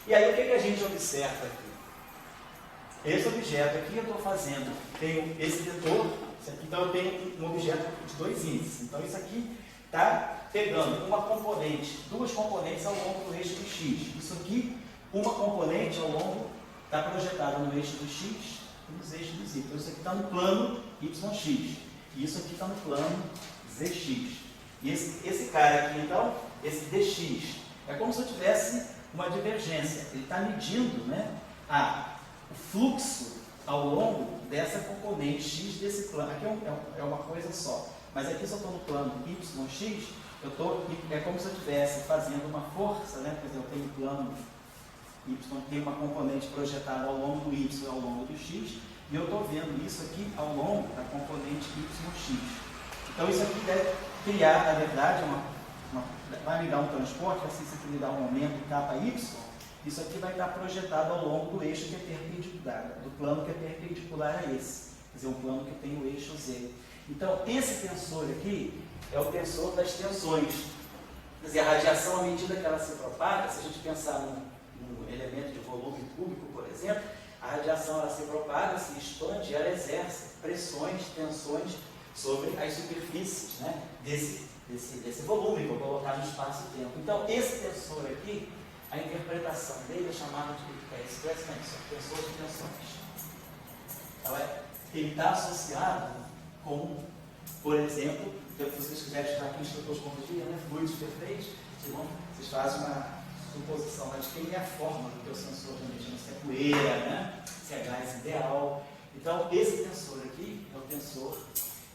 Speaker 2: E aí, o que a gente observa aqui? Esse objeto aqui eu estou fazendo, tenho esse vetor, então eu tenho um objeto de dois índices. Então, isso aqui está pegando uma componente, duas componentes ao longo do eixo do x. Isso aqui, uma componente ao longo, está projetada no eixo do x e nos eixos dos y. Então, isso aqui está no plano yx. E isso aqui está no plano zx. E esse cara aqui, então, esse dx, é como se eu tivesse uma divergência. Ele está medindo, né, o fluxo ao longo dessa componente x desse plano. Aqui é uma coisa só. Mas aqui, se eu estou no plano yx, é como se eu estivesse fazendo uma força, né? Quer dizer, eu tenho o plano y, tem uma componente projetada ao longo do y e ao longo do x, e eu estou vendo isso aqui ao longo da componente yx. Então, isso aqui deve criar, na verdade, vai me dar um transporte, assim, isso aqui me dá um momento KY, isso aqui vai estar projetado ao longo do eixo que é perpendicular, do plano que é perpendicular a esse. Quer dizer, um plano que tem o eixo Z. Então, esse tensor aqui é o tensor das tensões. Quer dizer, a radiação, à medida que ela se propaga, se a gente pensar num elemento de volume cúbico, por exemplo, a radiação ela se propaga, se expande, ela exerce pressões, tensões sobre as superfícies, né, desse volume que eu vou colocar no espaço-tempo. Então, esse tensor aqui, a interpretação dele é chamada de stress tensor, tensor de tensões. Então, ele está associado com, por exemplo, se vocês quiserem estudar aqui em cosmologia, né, fluidos perfeitos, vocês fazem suposição, mas quem é a forma do teu sensor de energia, se é poeira, né? Se é gás ideal. Então, esse tensor aqui é o tensor,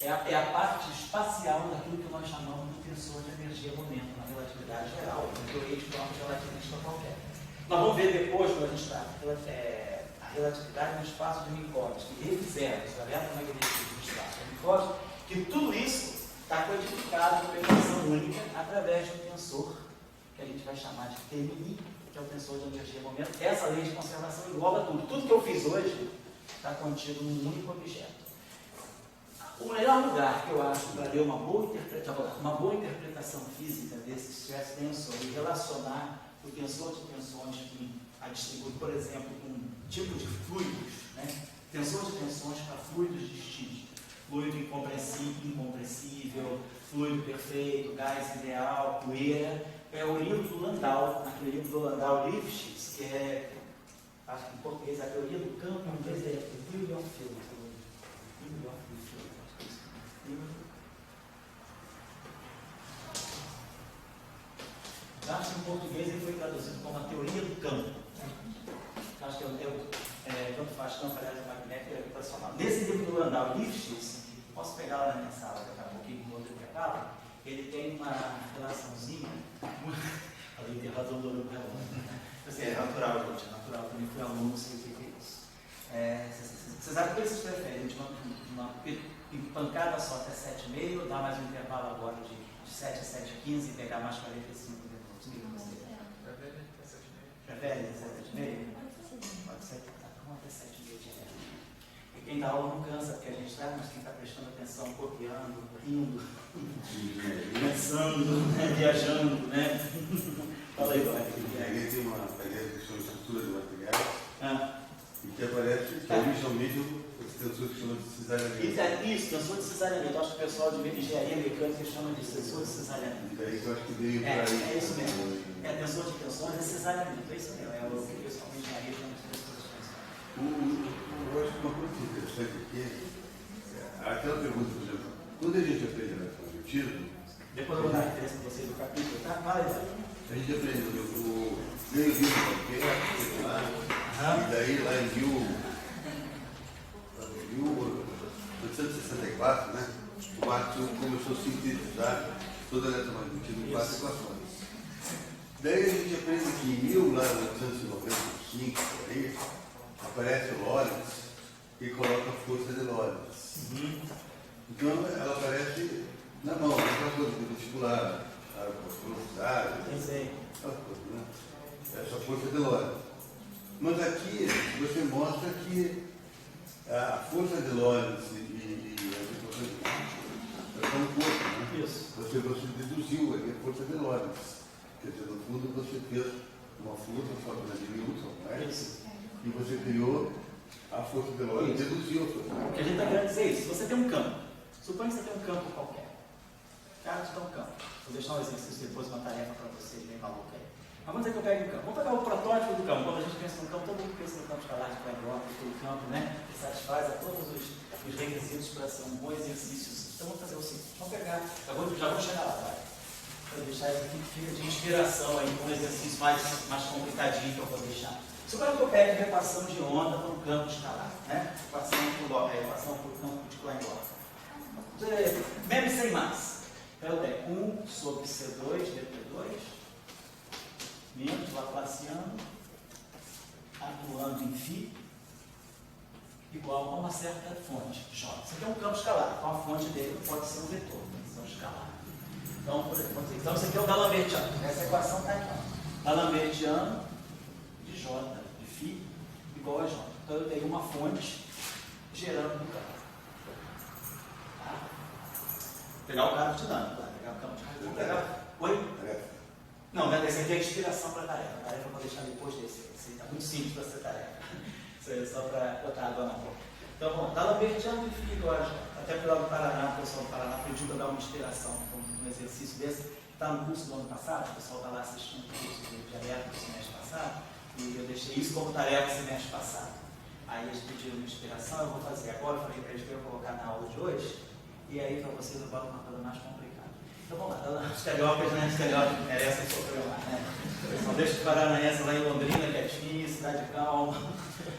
Speaker 2: é a parte espacial daquilo que nós chamamos de tensor de energia-momento, na relatividade geral, na teoria de campo relativista qualquer. Nós vamos ver depois, quando a gente está a relatividade no espaço de Minkowski, que refizeram o eletromagnetismo no espaço de Minkowski, que tudo isso está codificado por equação única através de um tensor que a gente vai chamar de TMI, que é o tensor de energia-momento. Essa lei de conservação engloba tudo. Tudo que eu fiz hoje está contido num único objeto. O melhor lugar que eu acho para ler uma boa interpretação física desse stress tensor e relacionar o tensor de tensões a distribuir, por exemplo, um tipo de fluidos, né? Tensor de tensões para fluidos distintos. Fluido incompressível, fluido perfeito, gás ideal, poeira. É o livro do Landau, aquele livro do Landau Lifshitz, que é, acho que em português, a teoria do campo, em inglês é Theory of Field. Acho que em português ele foi traduzido como a teoria do campo. Acho que tanto faz campo eletromagnético e gravitacional. Nesse livro do Landau Lifshitz, posso pegar lá na minha sala daqui a pouquinho com outro intervalo, ele tem uma relaçãozinha. Além de razão do olho é natural, gente, é natural. Também fui aluno, sei o que é isso. Vocês sabem o que vocês preferem? De uma pancada só até 7,5, dar mais um intervalo agora de 7 a 7,15 e pegar mais 45 minutos. Prefere até 7,5? Pode ser, tá bom, até 7,5 direto. E quem dá aula não cansa, porque a gente está, mas quem está prestando atenção, copiando, rindo, pensando, né, viajando, né? Fala aí, vai.
Speaker 1: Aí tem uma ideia que chama estrutura de materiais, e que aparece que originalmente os tensores que chamam de cesariamento.
Speaker 2: Isso, tensor de cesariamento. Acho que o pessoal de engenharia mecânica chama de tensor de cesariamento.
Speaker 1: E daí que eu acho que veio para isso.
Speaker 2: É isso mesmo. É tensor de tensões, é cesariamento. É isso mesmo. É o que o pessoal de engenharia chama de tensor de tensões.
Speaker 1: Eu acho que uma coisa interessante aqui é aquela pergunta, por exemplo, quando a gente aprende eletromagnetismo,
Speaker 2: depois eu vou dar a referência para vocês do capítulo, tá? Fala aí.
Speaker 1: a gente aprende o meio vivo qualquer, e daí lá em 1864, né, o Marx começou a sintetizar todo o eletromagnetismo em 4 equações. Daí a gente aprende que em 1895, por aí, aparece o Lorentz e coloca a força de Lorentz. Então ela aparece na mão, aquela coisa do vestibular, a velocidade, aquela coisa, né? Essa força de Lorentz. Mas aqui você mostra que a força de Lorentz e as equações são um pouco, né?
Speaker 2: Isso.
Speaker 1: Você deduziu aqui a força de Lorentz. Quer dizer, no fundo você fez uma força só de Newton, não é?
Speaker 2: Isso.
Speaker 1: E você criou a força de Lorentz e deduziu a força.
Speaker 2: O que a gente está querendo dizer é isso. Se você tem um campo, suponha que você tem um campo qualquer. Cara, você tem um campo. Vou deixar um exercício depois, uma tarefa para vocês, bem maluca aí. Mas vamos dizer que eu pego um campo. Vamos pegar o protótipo do campo. Quando a gente pensa no campo, todo mundo pensa no campo escalar de Coenbrot, o campo, né? Que satisfaz a todos os requisitos para ser um bom exercício. Então vamos fazer o seguinte. Vamos pegar. Já vou chegar lá, vai. Vou deixar isso aqui que fica de inspiração aí, um exercício mais complicadinho que eu vou deixar. Suponha que eu pego repassão de onda para um campo escalar, né? Equação por campo de Coenbrot. Mesmo sem massa. Então eu tenho 1 sobre C2 dp2 menos Laplaciano atuando em φ igual a uma certa fonte, J. Isso aqui é um campo escalar, então a fonte dele não pode ser um vetor, tem que ser um escalar. Então, por exemplo, então isso aqui é o D'Alembertiano. Essa equação está aqui. D'Alembertiano de J, de φ, igual a J. Então eu tenho uma fonte gerando um campo. Tá? Vou pegar o campo dinâmico, claro. Pegar o campo dinâmico. Vou pegar. Oi? Não, esse aqui é a inspiração para a tarefa. A tarefa eu vou deixar depois desse. Esse está muito simples para ser tarefa. Isso aí é só para botar água na boca. Então, bom, D'Alembertiano de φ igual a J. Até pelo Paraná, o pessoal do Paraná pediu para dar uma inspiração para um exercício desse. Está no curso do ano passado, o pessoal está lá assistindo o curso de aberto do semestre passado, e eu deixei isso como tarefa do semestre passado. Aí eles pediram uma inspiração, eu vou fazer agora, eu falei para eles que eu ia colocar na aula de hoje, e aí para vocês eu boto uma coisa mais complicada. Então vamos lá, os cariocas, né? Os cariocas merecem sofrer lá, né? Só deixa os paranaenses lá em Londrina, quietinho, cidade calma,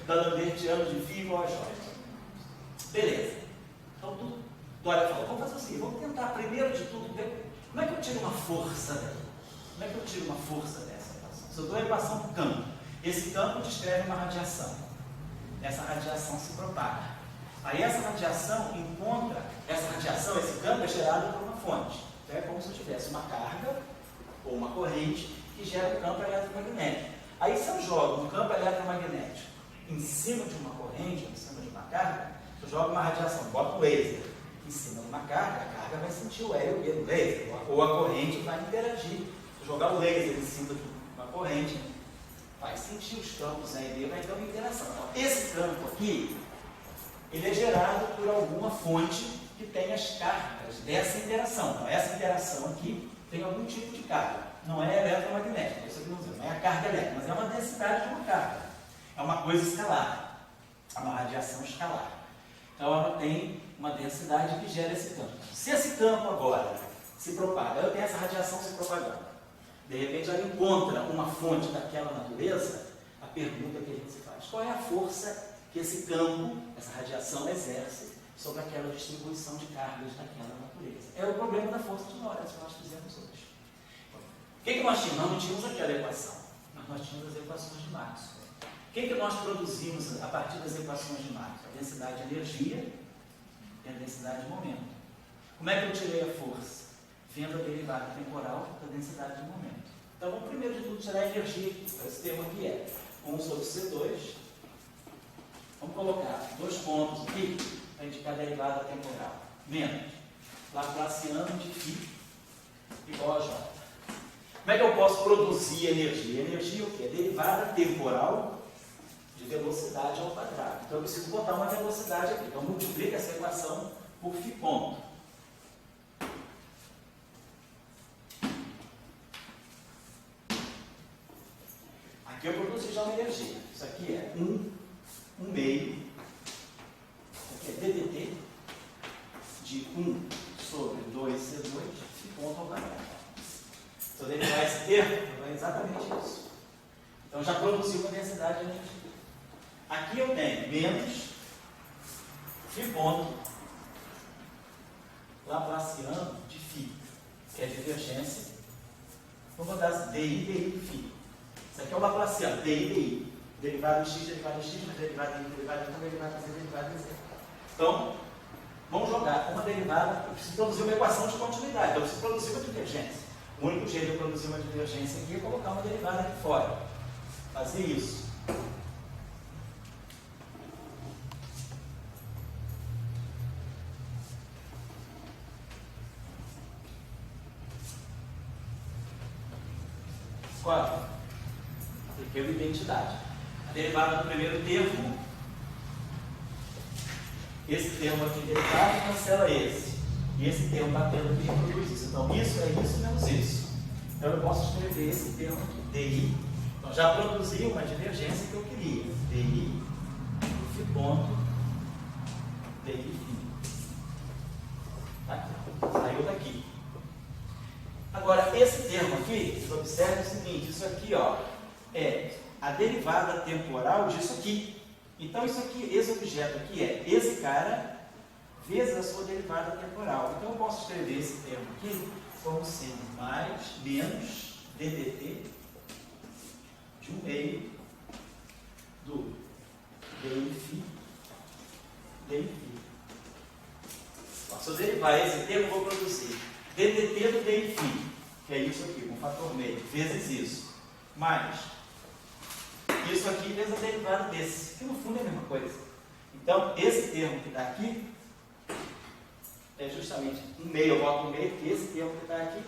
Speaker 2: dando 20 anos de fio igual a joia. Beleza. Então, Dória falou, vamos fazer o seguinte, vamos tentar, primeiro de tudo, como é que eu tiro uma força daí? Como é que eu tiro uma força dessa equação? Se eu dou a equação do campo, esse campo descreve uma radiação. Essa radiação se propaga. Aí essa radiação encontra, esse campo é gerado por uma fonte. Então é como se eu tivesse uma carga ou uma corrente que gera um campo eletromagnético. Aí se eu jogo um campo eletromagnético em cima de uma corrente, em cima de uma carga, eu jogo uma radiação, boto um laser em cima de uma carga, a carga vai sentir o L do laser, ou a corrente vai interagir. Se eu jogar o laser em cima de uma corrente, vai sentir os campos aí, vai ter uma interação. Então, esse campo aqui, ele é gerado por alguma fonte que tem as cargas dessa interação. Então, essa interação aqui tem algum tipo de carga. Não é eletromagnética, isso aqui não é a carga elétrica, mas é uma densidade de uma carga. É uma coisa escalar, é uma radiação escalar. Então, ela tem uma densidade que gera esse campo. Se esse campo agora se propaga, eu tenho essa radiação se propagando, de repente ela encontra uma fonte daquela natureza, a pergunta que a gente se faz, qual é a força que esse campo, essa radiação exerce sobre aquela distribuição de cargas daquela natureza? É o problema da força de Lorentz que nós fizemos hoje. O que nós tínhamos? Nós não tínhamos aquela equação, mas nós tínhamos as equações de Maxwell. O que nós produzimos a partir das equações de Maxwell? A densidade de energia e a densidade de momento. Como é que eu tirei a força? Vendo a derivada temporal da densidade de momento. Então, vamos primeiro de tudo tirar a energia aqui. Esse termo aqui é 1 sobre C2. Vamos colocar dois pontos aqui para indicar a derivada temporal. Menos Laplaciano de φ igual a J. Como é que eu posso produzir energia? Energia é o quê? Derivada temporal de velocidade ao quadrado. Então, eu preciso botar uma velocidade aqui. Então, multiplica essa equação por φ ponto. Aqui eu produzi já uma energia. Isso aqui é 1 meio. Isso aqui é ddt de 1 sobre 2C2 φ ponto ao quadrado. Se eu derivar esse termo, é exatamente isso. Então já produziu uma densidade de energia. Aqui eu tenho menos φ ponto Laplaciano de φ, que é a divergência. Vamos botar dI do φ. Isso aqui é o Laplaciano, dI. Derivada de x, derivada de x, mais derivada de y, derivada de 1, derivada de z, derivada de z. Então, vamos jogar uma derivada. Eu preciso produzir uma equação de continuidade. Então, eu preciso produzir uma divergência. O único jeito de eu produzir uma divergência aqui é colocar uma derivada aqui fora. Fazer isso. Qual? Porque é uma identidade. A derivada do primeiro termo, esse termo aqui derivado cancela esse. E esse termo batendo aqui reproduz isso. Então, isso é isso menos isso. Então, eu posso escrever esse termo aqui, DI. Então, já produzi uma divergência que eu queria. DI, φ ponto, DI φ. Tá aqui. Saiu daqui. Agora, esse termo aqui, você observa o seguinte, isso aqui, ó, é a derivada temporal disso aqui. Então, isso aqui, esse objeto aqui é esse cara vezes a sua derivada temporal. Então, eu posso escrever esse termo aqui como sendo mais, menos, ddt de 1 meio do DI φ, DI φ. Se eu derivar esse termo, eu vou produzir ddt do DI φ, que é isso aqui, um fator meio, vezes isso, mais isso aqui vezes a derivada desse, que no fundo é a mesma coisa. Então, esse termo que está aqui é justamente 1 meio, eu boto 1 meio, porque esse termo que está aqui,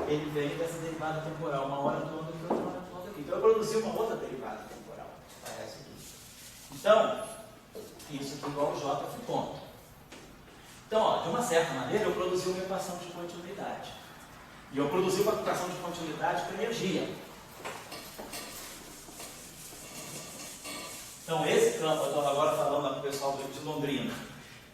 Speaker 2: ele vem dessa derivada temporal, uma hora do ano e outra hora do outro aqui. Então, eu produzi uma outra derivada temporal, tá? Essa aqui. Então, isso aqui igual ao J φ ponto. Então, ó, de uma certa maneira, eu produzi uma equação de continuidade. E eu produzi uma equação de continuidade com energia. Então, esse campo, eu estou agora falando lá para o pessoal de Londrina,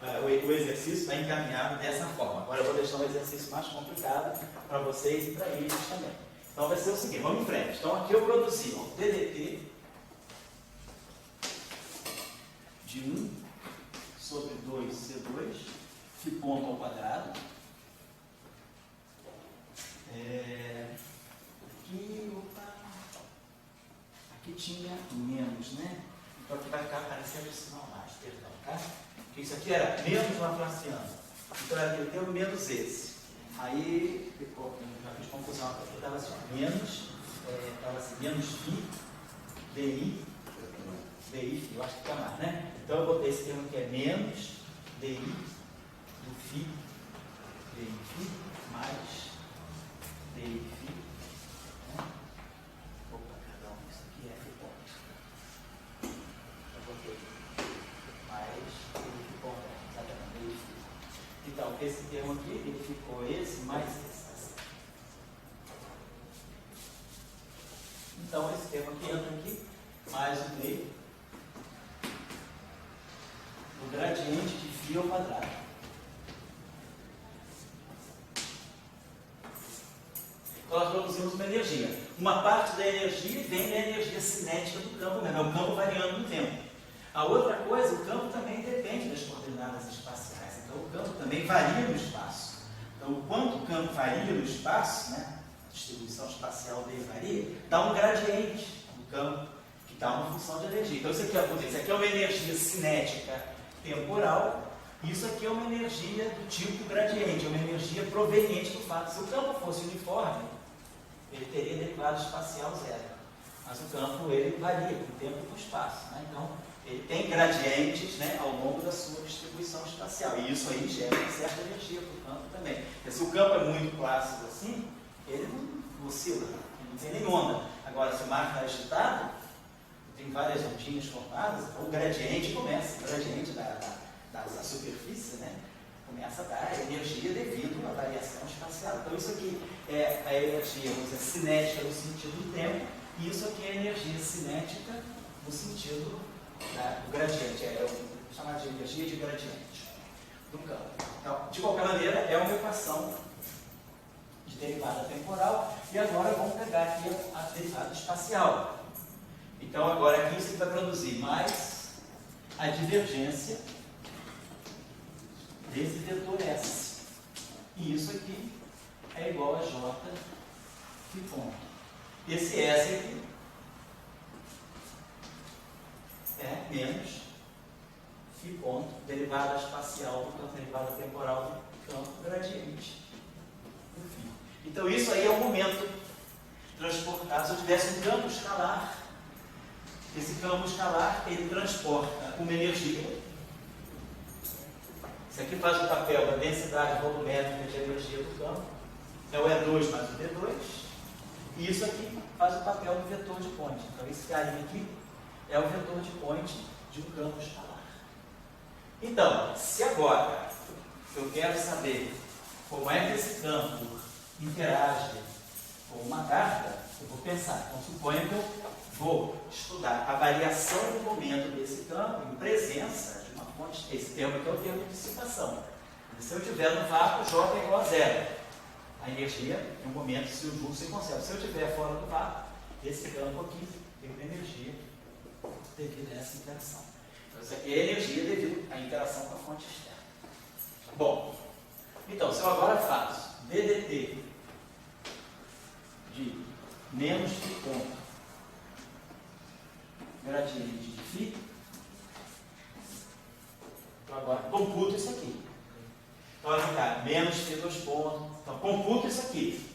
Speaker 2: o exercício está encaminhado dessa forma. Agora eu vou deixar um exercício mais complicado para vocês e para eles também. Então vai ser o seguinte, vamos em frente. Então aqui eu produzi o DDT de 1 sobre 2C2, que ponto ao quadrado. Aqui tinha menos, né? Então aqui vai ficar aparecendo o sinal mais, perdão, tá? Porque isso aqui era menos Laplaciano. Então eu tenho menos esse. Aí, já fiz confusão aqui, estava assim, menos phi, di, eu acho que fica mais, né? Então eu botei esse termo que é menos di do phi, mais di, né? Opa, perdão, isso aqui é F ponto. Eu botei mais di ponto, exatamente, di. Então, esse termo aqui, ele ficou esse mais esse. Então, esse termo aqui entra aqui, mais o meio do gradiente de φ ao quadrado. Então, nós produzimos uma energia. Uma parte da energia vem da energia cinética do campo, né? É o campo variando no tempo. A outra coisa, o campo também depende das coordenadas espaciais. Então, o campo também varia no espaço. Então, o quanto o campo varia no espaço, né? Distribuição espacial dele varia, dá um gradiente no campo, que dá uma função de energia. Então, isso aqui é uma energia cinética temporal, isso aqui é uma energia do tipo gradiente, é uma energia proveniente do fato. Se o campo fosse uniforme, ele teria derivado espacial zero. Mas o campo, ele varia com o tempo e com o espaço. Né? Então, ele tem gradientes, né, ao longo da sua distribuição espacial. E isso aí gera uma certa energia para o campo também. Porque se o campo é muito plácido assim, ele não oscila, ele não tem nem onda. Agora, se o mar está agitado, tem várias ondinhas formadas, então o gradiente começa, o gradiente da superfície, né, começa a dar energia devido à variação espacial. Então, isso aqui é a energia, vamos dizer, cinética no sentido do tempo, e isso aqui é a energia cinética no sentido do gradiente, chamado de energia de gradiente do campo. Então, de qualquer maneira, é uma equação de derivada temporal, e agora vamos pegar aqui a derivada espacial. Então agora aqui você vai produzir mais a divergência desse vetor S. E isso aqui é igual a J phi ponto. Esse S aqui é menos phi ponto, derivada espacial do campo, derivada temporal do campo gradiente. Então isso aí é o momento transportado. Se eu tivesse um campo escalar, esse campo escalar, ele transporta uma energia. Isso aqui faz o papel da densidade volumétrica de energia do campo. É o E2 mais o V2. E isso aqui faz o papel do vetor de Point. Então esse carinha aqui é o vetor de Point de um campo escalar. Então, se agora eu quero saber como é que esse campo interage com uma carga, eu vou pensar, então suponha que eu vou estudar a variação do momento desse campo em presença de uma fonte, esse termo aqui é o termo de dissipação. Se eu tiver no vácuo, J é igual a zero. A energia, em um momento, se o Joule se conserva. Se eu estiver fora do vácuo, esse campo aqui tem uma energia devido a essa interação. Então, isso aqui é energia devido à interação com a fonte externa. Bom, então, se eu agora faço DDT de menos π ponto gradiente de φ, então agora computo isso aqui. Então vai ficar menos π dois pontos. Então computo isso aqui.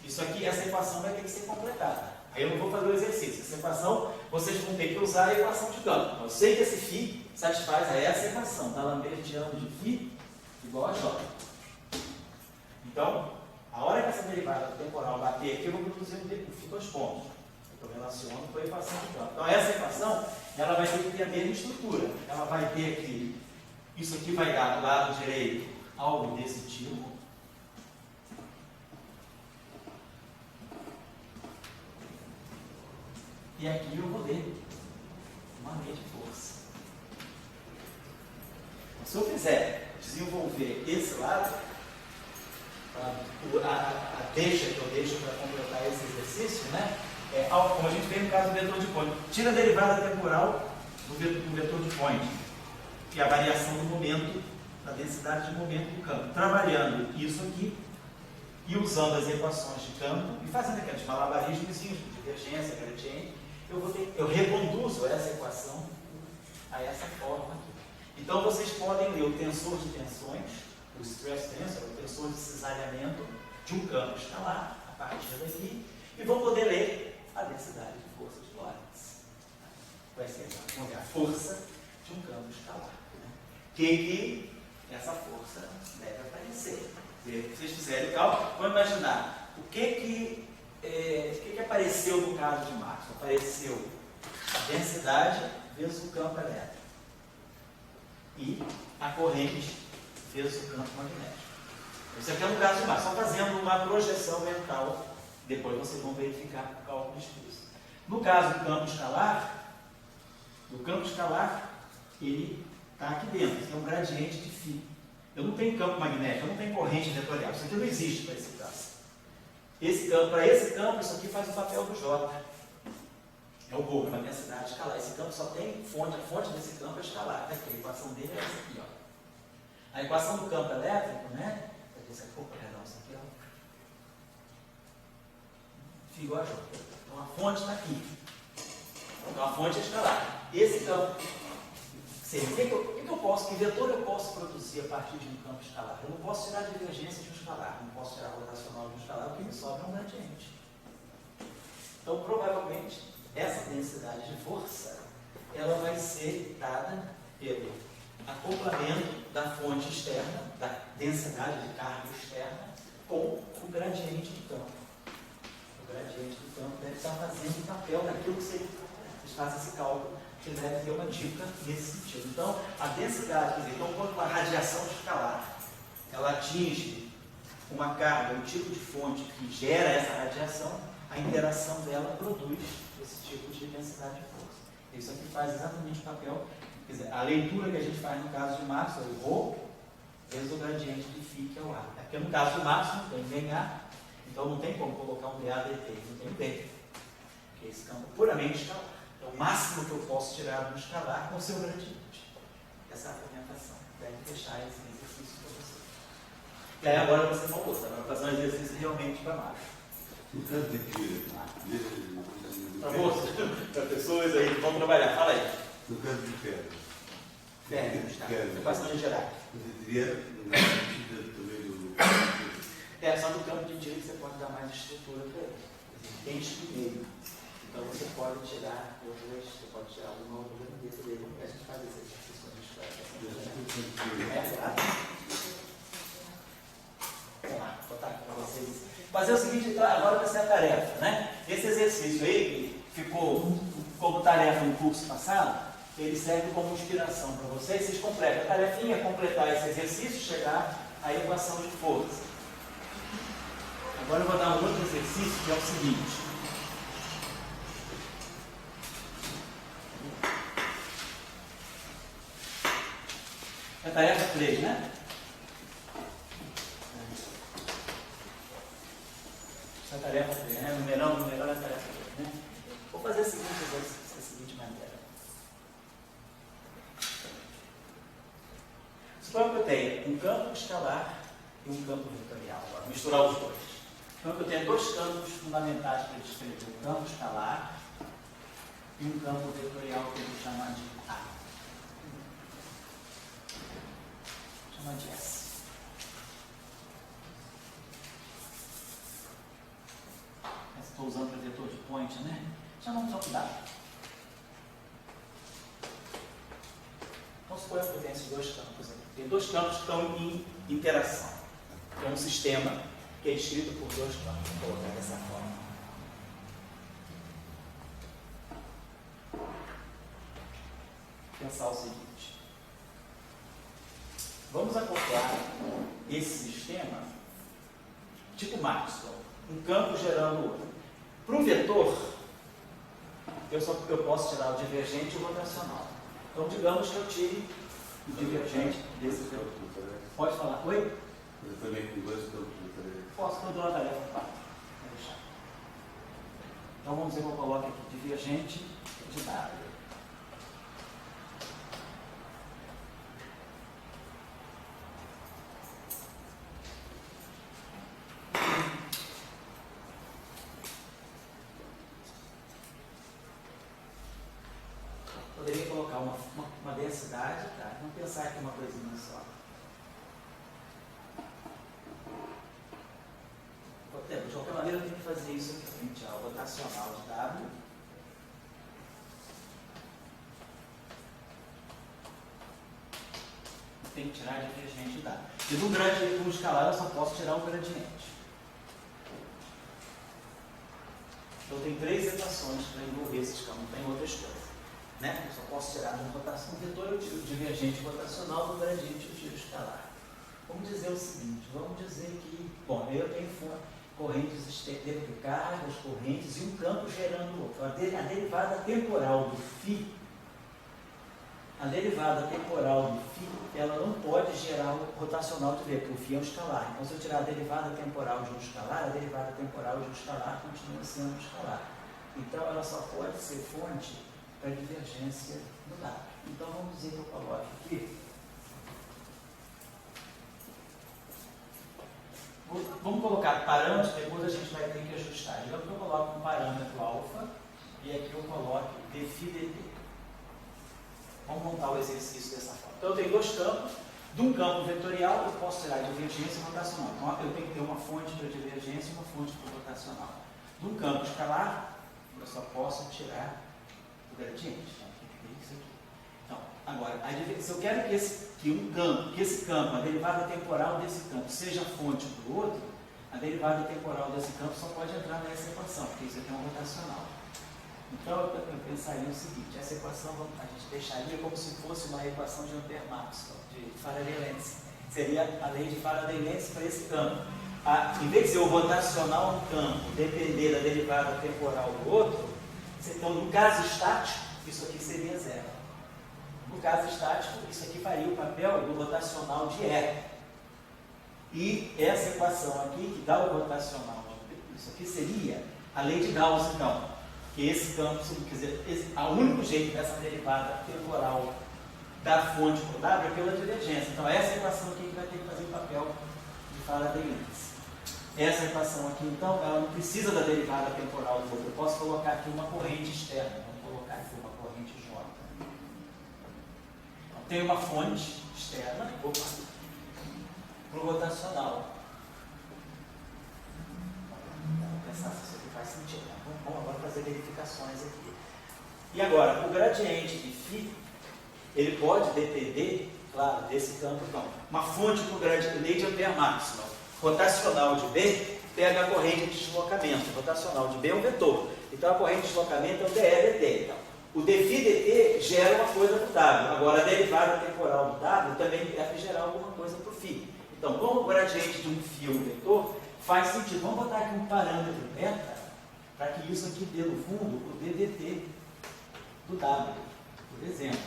Speaker 2: Isso aqui, essa equação vai ter que ser completada. Aí eu não vou fazer o exercício. Essa equação, vocês vão ter que usar a equação de campo. Então, eu sei que esse φ satisfaz a essa equação. D'Alembert de φ igual a J. Então, a hora que essa derivada temporal bater aqui, eu vou produzir um φ dois pontos. Eu relaciono com a equação de campo. Então, essa equação, ela vai ter que ter a mesma estrutura. Ela vai ter aqui, isso aqui vai dar do lado direito algo desse tipo. E aqui eu vou ter uma lei de força. Se eu quiser desenvolver esse lado, a deixa que eu deixo para completar esse exercício, né? Como a gente fez no caso do vetor de point. Tira a derivada temporal do vetor de point, que é a variação do momento, da densidade de momento do campo. Trabalhando isso aqui e usando as equações de campo e fazendo aqueles malabarismos de divergência, gradiente, eu reconduzo essa equação a essa forma aqui. Então vocês podem ler o tensor de tensões, o stress tensor, o tensor de cisalhamento de um campo escalar, a partir daqui, e vão poder ler a densidade de força de Lorentz. Vai ser a força de um campo escalar. Né? Que essa força deve aparecer. Se vocês fizerem o cálculo, vamos imaginar o que apareceu no caso de Maxwell. Apareceu a densidade vezes o campo elétrico e a corrente vezes o campo magnético. Isso aqui é no caso de Maxwell, só fazendo uma projeção mental, depois vocês vão verificar o cálculo explícito. No caso do campo escalar, ele está aqui dentro, tem um gradiente de φ. Eu não tenho campo magnético, eu não tenho corrente vetorial, isso aqui não existe para esse caso. Para esse campo, isso aqui faz o papel do J. É o Rho, uma densidade escalar. Esse campo só tem fonte, a fonte desse campo é escalar. Tá aqui, a equação dele é essa aqui, ó. A equação do campo elétrico, né? Isso aqui, ó. Fica igual a J. Então a fonte está aqui. Então a fonte é escalar. Esse campo, que vetor eu posso produzir a partir de um campo escalar? Eu não posso tirar a divergência de um escalar, não posso tirar a rotacional de um escalar, o que me sobra é um gradiente. Então, provavelmente, essa densidade de força, ela vai ser dada pelo acoplamento da fonte externa, da densidade de carga externa, com o gradiente do campo. O gradiente do campo deve estar fazendo o papel daquilo que vocês fazem esse cálculo. Você deve ter uma dica nesse sentido. Então, a densidade, quer dizer, então, quando uma radiação escalar, ela atinge uma carga, um tipo de fonte que gera essa radiação, a interação dela produz esse tipo de densidade de força. Isso aqui faz exatamente o papel, quer dizer, a leitura que a gente faz no caso de Maxwell, o Rho, vezes o gradiente de φ, que é o A. É porque no caso de Maxwell não tem nem A, então não tem como colocar um dA dt, não tem D, porque esse campo é puramente escalar. É o máximo que eu posso tirar do escalar com o seu gradiente. Essa é a argumentação. Deve deixar esse exercício para você. E aí agora você não gosta, vai fazer um exercício realmente para baixo.
Speaker 1: No caso de que...
Speaker 2: Para moças, para pessoas aí que vão trabalhar, fala aí.
Speaker 1: No caso de pedra.
Speaker 2: Equação de gerar.
Speaker 1: Você teria na medida também do...
Speaker 2: Só no campo de direito você pode dar mais estrutura para ele. Tem meio. Então você pode tirar outras, você pode tirar uma outra desse dele. A gente faz esse exercício quando a gente faz. Vamos lá, vou botar aqui para vocês. Fazer o seguinte, então, agora vai ser a tarefa, né? Esse exercício aí, que ficou como tarefa no curso passado, ele serve como inspiração para vocês. Vocês completam. A tarefinha é completar esse exercício, chegar à equação de força. Agora eu vou dar um outro exercício que é o seguinte. É a tarefa 3, né? Essa é a tarefa 3, né? Numerão é a tarefa 3, né? Vou fazer a seguinte maneira. Suponha que eu tenha um campo escalar e um campo vetorial. Agora, misturar os dois. Então, eu tenho dois campos fundamentais para descrever: um campo escalar e um campo vetorial que eu vou chamar de A. Chama de S. Estou usando para vetor de point, né? Chamamos só cuidado. Então, suponha que eu tenho esses dois campos aqui. Tem dois campos que estão em interação. É um sistema que é descrito por dois campos. Vou colocar dessa forma. Pensar o seguinte. Vamos acoplar esse sistema tipo Maxwell, um campo gerando outro. Para um vetor, eu posso tirar o divergente e o rotacional. Então, digamos que eu tire o divergente desse vetor. Pode falar? Oi?
Speaker 1: Eu também com dois campos vetoriais.
Speaker 2: Posso controlar a tarefa 4. Vou deixar. Então vamos dizer que eu coloque aqui divergente de W. Poderia colocar uma densidade, tá? Vamos pensar aqui uma coisinha só. De qualquer maneira, eu tenho que fazer isso aqui, frente ao rotacional de W. Tem que tirar a divergente de W. E do gradiente como escalar, eu só posso tirar o gradiente. Então, tem três equações para envolver esses campos, não tem outras coisas. Né? Eu só posso tirar de uma rotação vetor, eu tiro o divergente rotacional, do gradiente eu tiro o escalar. Vamos dizer o seguinte, vamos dizer que, bom, eu tenho correntes dentro de cargas, correntes e um campo gerando o outro. A derivada temporal do φ, ela não pode gerar o rotacional de V, porque o φ é um escalar. Então, se eu tirar a derivada temporal de um escalar, a derivada temporal de um escalar continua sendo um escalar. Então, ela só pode ser fonte para divergência do W. Então, vamos dizer que eu coloque aqui. Vamos colocar parâmetros, depois a gente vai ter que ajustar. Digamos que eu coloco um parâmetro alfa e aqui eu coloco dφ/dt. Vamos montar o exercício dessa forma. Então eu tenho dois campos. De um campo vetorial eu posso tirar divergência e rotacional. Então eu tenho que ter uma fonte para divergência e uma fonte para rotacional. De um campo escalar, eu só posso tirar o gradiente. Então tem que ter isso aqui. Então, agora, se eu quero que esse campo, a derivada temporal desse campo, seja fonte para o outro, a derivada temporal desse campo só pode entrar nessa equação, porque isso aqui é um rotacional. Então, eu pensaria o seguinte, essa equação a gente deixaria como se fosse uma equação de Ampère-Maxwell, de Faraday-Lenz. Seria a lei de Faraday-Lenz para esse campo. Em vez de ser o rotacional no campo depender da derivada temporal do outro, então, no caso estático, isso aqui seria zero. No caso estático, isso aqui faria o papel do rotacional de E. E essa equação aqui, que dá o rotacional, isso aqui seria a lei de Gauss, então. Que esse campo, quer dizer, o único jeito dessa derivada temporal da fonte para o W é pela divergência. Então, essa equação aqui que vai ter que fazer o papel de Faraday-Lenz. Essa equação aqui, então, ela não precisa da derivada temporal do outro. Eu posso colocar aqui uma corrente externa. Vamos colocar aqui uma corrente J. Então, tem uma fonte externa, para o rotacional. Vamos pensar se isso aqui faz sentido. Vamos agora fazer verificações aqui. E agora, o gradiente de φ, ele pode depender, claro, desse campo, então. Uma fonte para o gradiente, lei de Ampère-Maxwell. Rotacional de B pega a corrente de deslocamento. Rotacional de B é um vetor. Então, a corrente de deslocamento é o dE/dt. Então, o dφ/dt gera uma coisa para o W. Agora, a derivada temporal do W também deve gerar alguma coisa para o φ. Então, como o gradiente de um φ é um vetor, faz sentido. Vamos botar aqui um parâmetro beta, para que isso aqui dê, no fundo, o ddt do W, por exemplo.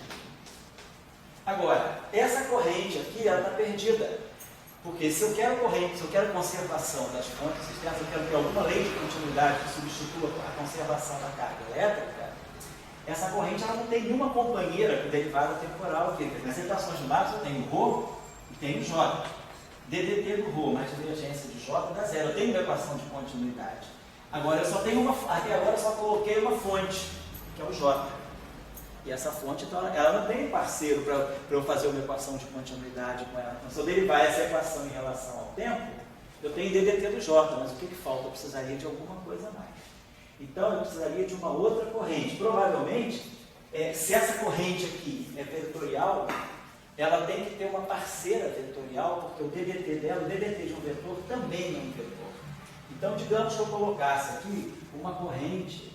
Speaker 2: Agora, essa corrente aqui, ela está perdida. Porque se eu quero corrente, se eu quero conservação das fontes externas, eu quero ter alguma lei de continuidade que substitua a conservação da carga elétrica, essa corrente ela não tem nenhuma companheira com derivada temporal aqui. Nas equações de Maxwell eu tenho o ρ e tenho o J. ddt do ρ mais divergência de J dá zero. Eu tenho uma equação de continuidade. Agora eu só tenho até agora eu só coloquei uma fonte, que é o J. E essa fonte, então, ela não tem parceiro para eu fazer uma equação de continuidade com ela. Então, se eu derivar essa equação em relação ao tempo, eu tenho ddt do J, mas o que falta? Eu precisaria de alguma coisa a mais. Então, eu precisaria de uma outra corrente. Provavelmente, se essa corrente aqui é vetorial, ela tem que ter uma parceira vetorial, porque o ddt dela, o ddt de um vetor, também é um vetor. Então, digamos que eu colocasse aqui uma corrente